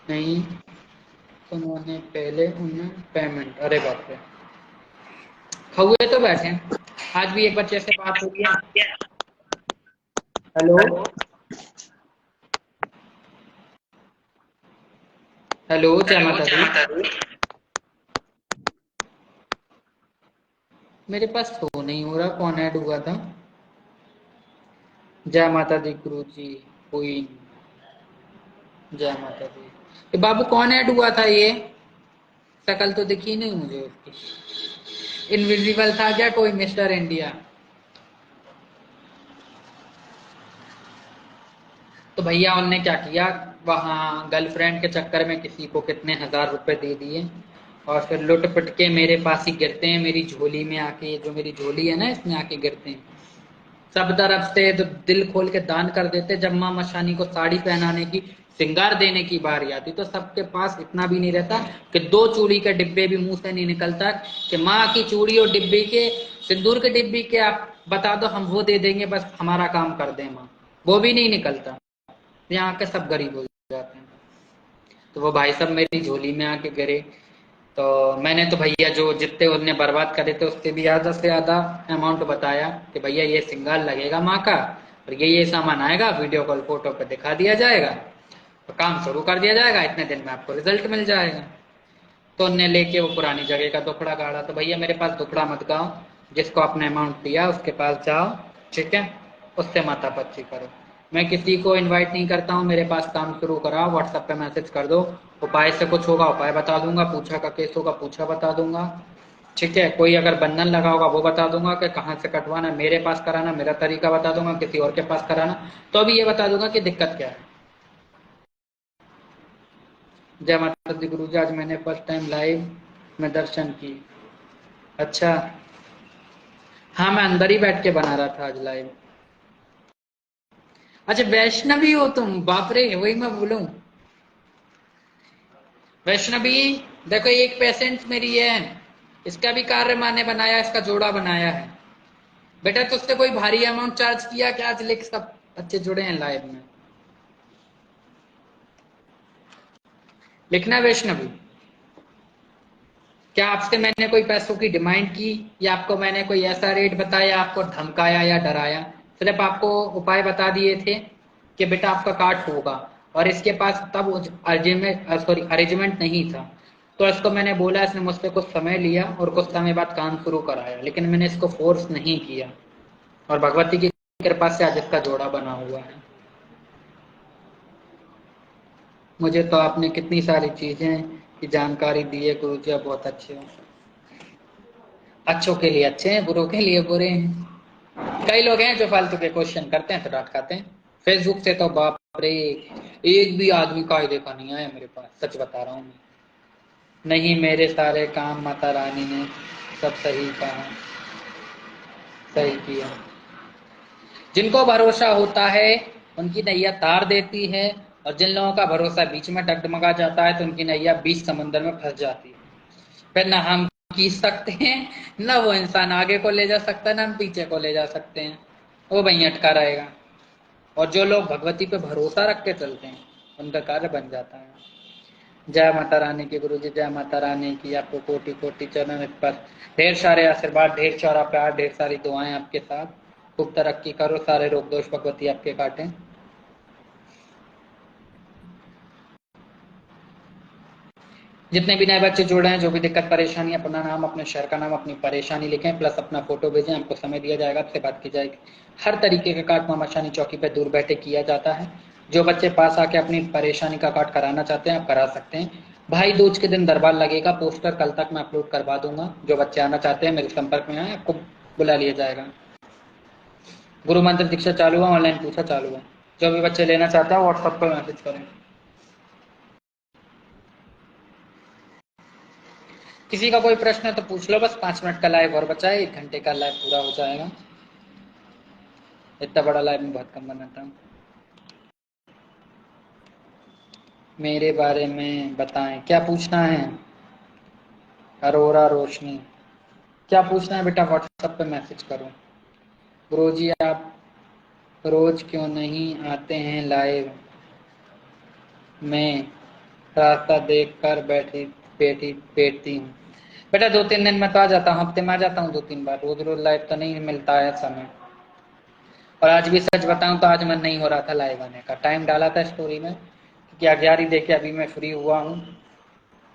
नहीं, उन्होंने पहले उन्हें पेमेंट। अरे बाप रे, खौए तो बैठे हैं। आज भी एक बच्चे से बात हुई है। हेलो हेलो, जय माता दी। मेरे पास तो नहीं हो रहा, कौन ऐड हुआ था? जय माता दी गुरु जी, कोई जय माता दी। ये बाबू कौन ऐड हुआ था? ये शकल तो दिखी नहीं मुझे उसकी, इनविजिबल था क्या कोई मिस्टर इंडिया? तो भैया उनने क्या किया, वहाँ गर्लफ्रेंड के चक्कर में किसी को कितने 1000 रुपए दे दिए, और फिर लुट पुट के मेरे पास ही गिरते हैं, मेरी झोली में आके, जो मेरी झोली है ना इसमें आके गिरते हैं। सब तरफ से तो दिल खोल के दान कर देते। जब माँ मशानी को साड़ी पहनाने की, श्रृंगार देने की बारी आती तो सबके पास इतना भी नहीं रहता कि 2 चूड़ी के डिब्बे भी मुंह से नहीं निकलता कि माँ की चूड़ी और डिब्बे के, सिंदूर के डिब्बे के आप बता दो, हम वो दे देंगे, बस हमारा काम कर दे माँ, वो भी नहीं निकलता। यहाँ के सब गरीब हो जाते हैं। तो वो भाई साहब मेरी झोली में आके गिरे, तो मैंने तो भैया जो जितने उनने बर्बाद करे थे उससे भी आधा से आधा अमाउंट बताया कि भैया ये सिंगार लगेगा माँ का, और ये सामान आएगा, वीडियो कॉल फोटो पे दिखा दिया जाएगा, तो काम शुरू कर दिया जाएगा, इतने दिन में आपको रिजल्ट मिल जाएगा। तो उनने लेके वो पुरानी जगह का दुखड़ा गाड़ा। तो भैया मेरे पास दुखड़ा मत गाओ, जिसको आपने अमाउंट दिया उसके पास जाओ, ठीक है, उससे मातापच्ची करो। मैं किसी को इनवाइट नहीं करता हूँ, मेरे पास काम शुरू कराओ, व्हाट्सएप पे मैसेज कर दो, उपाय से कुछ होगा उपाय बता दूंगा, पूछा का केस होगा पूछा बता दूंगा, ठीक है। कोई अगर बंधन लगा होगा वो बता दूंगा कि कहाँ से कटवाना, मेरे पास कराना मेरा तरीका बता दूंगा, किसी और के पास कराना तो अभी ये बता दूंगा कि दिक्कत क्या है। जय माता दी गुरु जी, आज मैंने फर्स्ट टाइम लाइव में दर्शन की। अच्छा, हाँ मैं अंदर ही बैठ के बना रहा था आज लाइव। अच्छा वैष्णवी हो तुम, बाप रे, वही मैं बोलूं। वैष्णवी देखो, एक पेशेंट मेरी है, इसका भी कार्य माने बनाया, इसका जोड़ा बनाया है। बेटा तुझसे कोई भारी अमाउंट चार्ज किया क्या? आज लिख, सब बच्चे जुड़े हैं लाइव में, लिखना वैष्णवी। क्या आपसे मैंने कोई पैसों की डिमांड की, या आपको मैंने कोई ऐसा रेट बताया, आपको धमकाया या डराया? सिर्फ आपको उपाय बता दिए थे कि बेटा आपका कार्ड होगा, और इसके पास तब अरेंजमेंट नहीं था, तो इसको मैंने बोला, इसने मुझसे कुछ समय लिया और कुछ समय बाद काम शुरू कराया, लेकिन मैंने इसको फोर्स नहीं किया, और भगवती की कृपा से आज इसका जोड़ा बना हुआ है। मुझे तो आपने कितनी सारी चीजें की जानकारी दी है गुरु जी, बहुत अच्छे हो। अच्छों के लिए अच्छे हैं, बुरों के लिए बुरे हैं। कई लोग हैं जो फालतू के क्वेश्चन करते हैं तो डांट खाते हैं। फेसबुक से तो बाप रे, एक भी आदमी कायदे का नहीं आया मेरे पास, सच बता रहा हूँ मैं। नहीं, मेरे सारे काम माता रानी ने सब सही कहा, सही किया। जिनको भरोसा होता है उनकी नैया तार देती है, और जिन लोगों का भरोसा बीच में डगमगा जाता है तो उनकी नैया बीच समुद्र में फंस जाती है। फिर ना हम खींच सकते हैं, ना वो इंसान आगे को ले जा सकता है, ना हम पीछे को ले जा सकते हैं, वो वहीं अटका रहेगा। और जो लोग भगवती पे भरोसा रख के चलते हैं उनका कार्य बन जाता है। जय माता रानी की गुरु जी, जय माता रानी की। आपको कोटि कोटि चरण पर ढेर सारे आशीर्वाद, ढेर सारा प्यार, ढेर सारी दुआएं आपके साथ। खूब तरक्की करो, सारे रोग दोष भगवती आपके काटें। जितने भी नए बच्चे जुड़े हैं, जो भी दिक्कत परेशानी, अपना नाम, अपने शहर का नाम, अपनी परेशानी लिखें, प्लस अपना फोटो भेजें, आपको समय दिया जाएगा, आपसे बात की जाएगी। हर तरीके का काट मामा शानी चौकी पे दूर बैठे किया जाता है। जो बच्चे पास आके अपनी परेशानी का काट कराना चाहते हैं आप करा सकते हैं। भाई दूज के दिन दरबार लगेगा, पोस्टर कल तक मैं अपलोड करवा दूंगा। जो बच्चे आना चाहते हैं मेरे संपर्क में आए, आपको बुला लिया जाएगा। गुरु मंत्र दीक्षा चालू है, ऑनलाइन पूछा चालू है। जो भी बच्चे लेना चाहते हैं व्हाट्सएप पर मैसेज करें। किसी का कोई प्रश्न है तो पूछ लो, बस 5 मिनट का लाइव और बचा है, 1 घंटे का लाइव पूरा हो जाएगा। इतना बड़ा लाइव में बहुत कम बनाता हूँ। मेरे बारे में बताएं, क्या पूछना है? अरोरा रोशनी, क्या पूछना है बेटा? व्हाट्सएप पे मैसेज करो। गुरुजी आप रोज क्यों नहीं आते हैं लाइव में? रास्ता देख कर बैठी बैठी बैठती हूँ। बेटा 2-3 दिन में तो आ जाता हूँ, हफ्ते में आ जाता हूँ 2-3 बार, रोज रोज लाइव तो नहीं मिलता है समय। और आज भी सच बताऊं तो आज मन नहीं हो रहा था लाइव आने का। टाइम डाला था स्टोरी में क्योंकि 11 देके अभी मैं फ्री हुआ हूँ,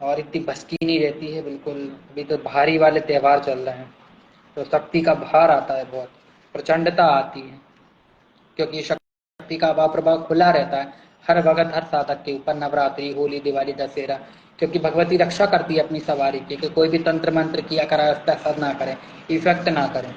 और इतनी भसकी नहीं रहती है बिल्कुल। अभी तो भारी वाले त्योहार चल रहे हैं, तो शक्ति का भार आता है, बहुत प्रचंडता आती है, क्योंकि शक्ति का अभाव प्रभाव खुला रहता है हर भगत हर साधक के ऊपर। नवरात्रि, होली, दिवाली, दशहरा, क्योंकि भगवती रक्षा करती है अपनी सवारी की, कि कोई भी तंत्र मंत्र किया करा असर ना करे, इफेक्ट ना करे।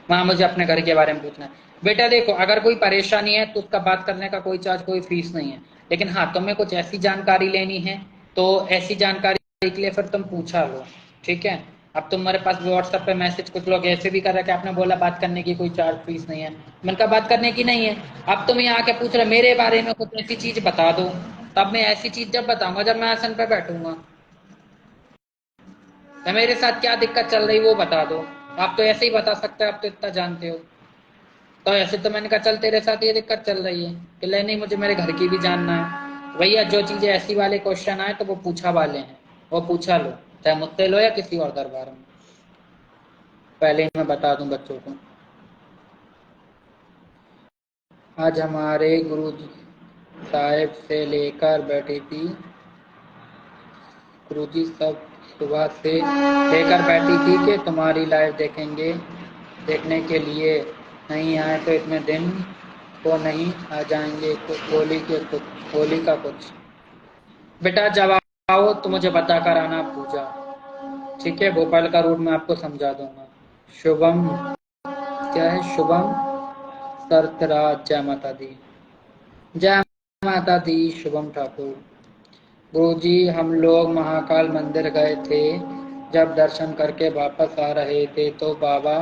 वहां मुझे अपने घर के बारे में पूछना है। बेटा देखो, अगर कोई परेशानी है तो उसका बात करने का कोई चार्ज, कोई फीस नहीं है, लेकिन हाँ तुम्हें कुछ ऐसी जानकारी लेनी है तो ऐसी जानकारी के लिए फिर तुम पूछा लो, ठीक है। अब तुम्हारे पास व्हाट्सएप पे मैसेज कुछ लोग ऐसे भी कर रहे, कि आपने बोला बात करने की कोई चार्ज फीस नहीं है, मैंने कहा बात करने की नहीं है। अब तुम यहाँ आके पूछ रहे मेरे बारे में कुछ ऐसी चीज बता दो, तब मैं ऐसी चीज जब बताऊंगा जब मैं आसन पे बैठूंगा। तो मेरे साथ क्या दिक्कत चल रही वो बता दो, आप तो ऐसे ही बता सकते हो, आप तो इतना जानते हो। तो ऐसे तो मैंने कहा चल तेरे साथ ये दिक्कत चल रही है कि ले नहीं मुझे मेरे घर की भी जानना है। भैया जो चीजें ऐसी वाले क्वेश्चन आए तो वो पूछा वाले हैं, वो पूछा लो, चाहे मुझसे लो या किसी और दरबार में। पहले ही मैं बता दूं बच्चों को। आज हमारे गुरु साहिब से लेकर बैठी थी, गुरुजी सब सुबह से लेकर बैठी थी कि तुम्हारी लाइव देखेंगे, देखने के लिए नहीं आए तो इतने दिन को नहीं आ जाएंगे। कुछ होली का कुछ। बेटा जब आओ तो मुझे बता कर आना पूजा, ठीक है? भोपाल का रूट मैं आपको समझा दूंगा। शुभम, क्या है शुभम सरतराज, जय माता दी। जय माता दी शुभम ठाकुर। गुरुजी हम लोग महाकाल मंदिर गए थे, जब दर्शन करके वापस आ रहे थे तो बाबा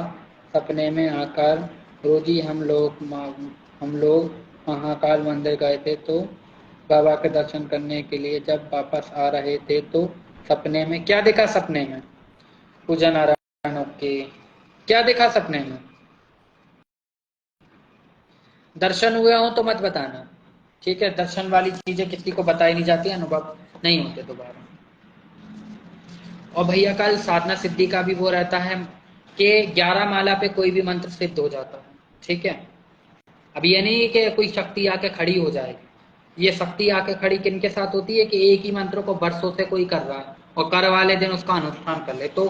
सपने में आकर, गुरुजी हम लोग महाकाल मंदिर गए थे तो बाबा के दर्शन करने के लिए जब वापस आ रहे थे तो सपने में क्या देखा? सपने में पूजा नारायण के क्या देखा सपने में? दर्शन हुए हो तो मत बताना, ठीक है? दर्शन वाली चीजें किसी को बताई नहीं जाती, अनुभव नहीं होते दोबारा। और भैया कल साधना सिद्धि का भी वो रहता है कि 11 माला पे कोई भी मंत्र सिद्ध हो जाता है, ठीक है? अब ये नहीं कि कोई शक्ति आके खड़ी हो जाएगी। ये शक्ति आके खड़ी किनके साथ होती है कि एक ही मंत्र को वर्षों से कोई कर रहा है और कर वाले दिन उसका अनुष्ठान कर ले तो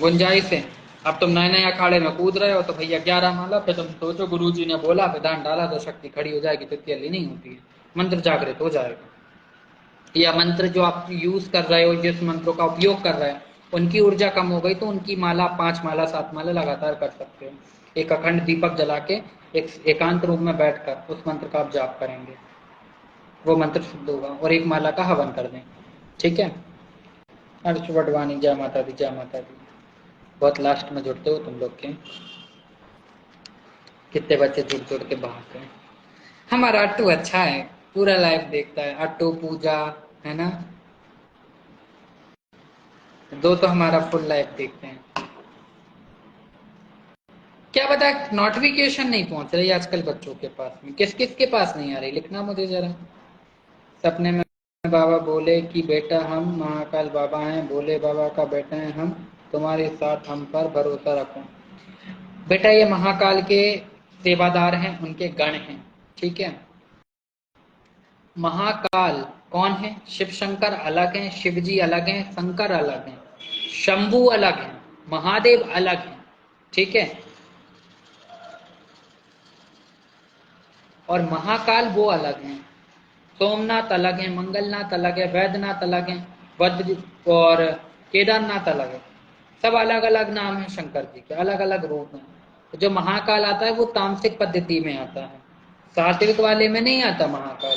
गुंजाइश है। अब तुम नए नए अखाड़े में कूद रहे हो तो भैया 11 माला पे तुम सोचो गुरुजी ने बोला, विधान डाला तो शक्ति खड़ी हो जाएगी, तो इतनी नहीं होती है। मंत्र जागृत हो जाएगा। या मंत्र जो आप यूज कर रहे हो, जिस मंत्रों का उपयोग कर रहे हैं, उनकी ऊर्जा कम हो गई तो उनकी माला 5 माला 7 माला लगातार कर सकते हो। एक अखंड दीपक जला के एक एकांत रूप में बैठकर उस मंत्र का आप जाप करेंगे, वो मंत्र शुद्ध होगा। और एक माला का हवन कर दें, ठीक है? अर्च वडवाणी, जय माता दी, जय माता दी। बहुत लास्ट में जुड़ते हो तुम लोग के, कितने बच्चे जुड़ जुड़ के भागते हैं। हमारा अट्टू अच्छा है, पूरा लाइव देखता है। अट्टू, पूजा, है ना? दो तो हमारा फुल लाइव देखते हैं। क्या बता नोटिफिकेशन नहीं पहुंच रही आजकल बच्चों के पास में? किस किस के पास नहीं आ रही? लिखना मुझे जरा। सपने में बाबा बोले कि बेटा हम महाकाल बाबा हैं, भोले बाबा का बेटा हैं हम, तुम्हारे साथ हम पर भरोसा रखो। बेटा ये महाकाल के सेवादार हैं, उनके गण हैं, ठीक है? महाकाल कौन है? शिव शंकर अलग हैं, शिव जी अलग हैं, शंकर अलग हैं, शंभू अलग हैं, महादेव अलग हैं, ठीक है? और महाकाल वो अलग हैं। सोमनाथ अलग है, मंगलनाथ अलग है, वैद्यनाथ अलग है, बद्री और केदारनाथ अलग है। सब अलग अलग नाम है शंकर जी के, अलग अलग रूप हैं। तो जो महाकाल आता है वो तामसिक पद्धति में आता है, सात्विक वाले में नहीं आता महाकाल।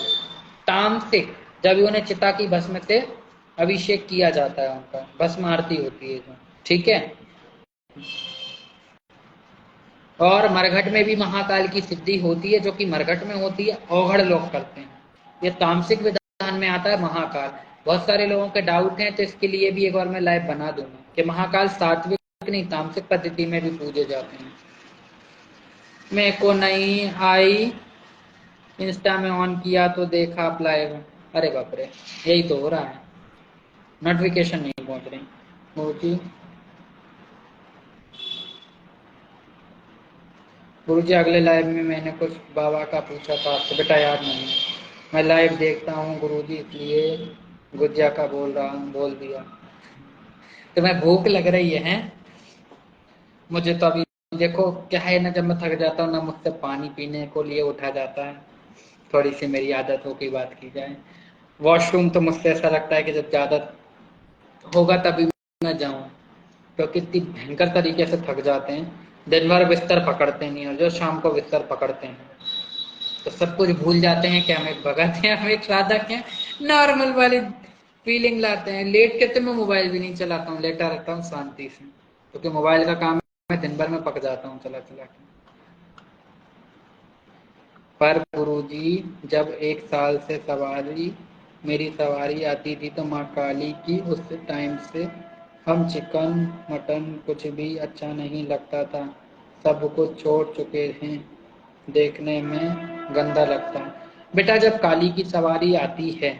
तामसिक, जब उन्हें चिता की भस्म से अभिषेक किया जाता है, उनका भस्म आरती होती है जो, ठीक है? और मरघट में भी महाकाल की सिद्धि होती है, जो कि मरघट में होती है, औघड़ लोग करते हैं। ये तामसिक विधान में आता है महाकाल। बहुत सारे लोगों के डाउट हैं, तो इसके लिए भी एक बार मैं लाइव बना दूंगा कि महाकाल सात्विक नहीं तामसिक पद्धति में भी पूजे जाते हैं। मेरे को नहीं आई, इंस्टा में ऑन किया तो देखा आप लाइव। अरे बाप रे, यही तो हो रहा है, नोटिफिकेशन नहीं पहुंच रही। गुरुजी, गुरुजी अगले लाइव में मैंने कुछ बाबा का पूछा था आपसे, बेटा याद नहीं। मैं लाइव देखता हूँ गुरुजी, इसलिए गुजिया का बोल दिया। तुम्हें भूख लग रही है? मुझे तो अभी देखो क्या है ना, जब मैं थक जाता हूँ ना, मुझसे पानी पीने को लिए उठा जाता है। थोड़ी सी मेरी आदत हो की बात की जाए। वॉशरूम तो मुझसे ऐसा लगता है कि जब ज्यादा होगा तभी मैं जाऊं, क्योंकि इतनी भयंकर तरीके से थक जाते हैं। दिन भर बिस्तर पकड़ते नहीं, और जो शाम को बिस्तर पकड़ते हैं तो सब कुछ भूल जाते हैं कि हम एक भगत हैं, हम एक साधक हैं। नॉर्मल वाली फीलिंग लाते हैं। लेट के तो मैं मोबाइल भी नहीं चलाता हूँ, लेटा रहता हूँ शांति से, क्योंकि मोबाइल का काम मैं दिन भर में पक जाता हूँ चला चला के। पर गुरुजी जब 1 साल से मेरी सवारी आती थी तो माँ काली की उस टाइम से हम चिकन मटन कुछ भी अच्छा नहीं लगता था, सब कुछ छोड़ चुके हैं, देखने में गंदा लगता है। बेटा जब काली की सवारी आती है,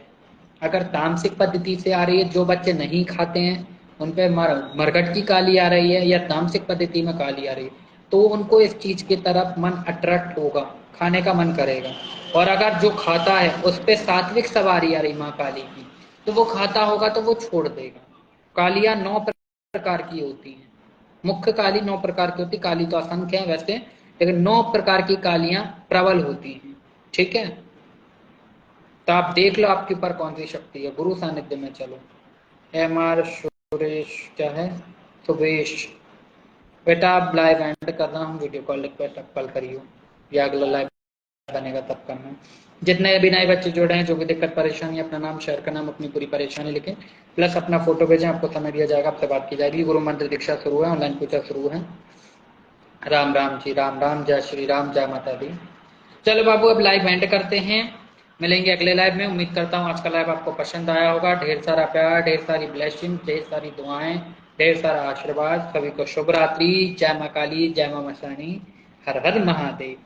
अगर तामसिक पद्धति से आ रही है, जो बच्चे नहीं खाते हैं उन पे मरघट की काली आ रही है या तामसिक पद्धति में काली आ रही है, तो उनको इस चीज की तरफ मन अट्रैक्ट होगा, खाने का मन करेगा। और अगर जो खाता है उस पे सात्विक सवारी आ रही माँ काली की, तो वो खाता होगा तो वो छोड़ देगा। कालियां 9 प्रकार की होती हैं, मुख्य काली 9 प्रकार की होती, काली तो असंख्य है वैसे, लेकिन 9 प्रकार की कालियां प्रबल होती हैं। ठीक है, तो आप देख लो आपके ऊपर कौन सी शक्ति है। गुरु सानिध्य में चलो। MR सुरेश क्या है, सुवेश। बेटा आप लाइव एंड कर रहा हूँ, वीडियो कॉल रिक्वेस्ट कॉल करियो या अगला लाइव बनेगा तब करना। जितने भी नए बच्चे जुड़े हैं, जो भी दिक्कत परेशानी, अपना नाम शेयर करना, अपनी पूरी परेशानी लिखें, प्लस अपना फोटो भेजें, आपको समय दिया जाएगा, आपसे बात की जाएगी। गुरु मंत्र दीक्षा शुरू है, ऑनलाइन पूजा शुरू है। राम राम जी, राम राम, जय श्री राम, जय माता दी। चलो बाबू अब लाइव एंड करते हैं, मिलेंगे अगले लाइव में। उम्मीद करता हूँ आज का लाइव आपको पसंद आया होगा। ढेर सारा प्यार, ढेर सारी ब्लेसिंग, ढेर सारी दुआएं, ढेर सारा आशीर्वाद। सभी को शुभ रात्रि। जय माँ काली, जय माँ मसानी, हर हर महादेव।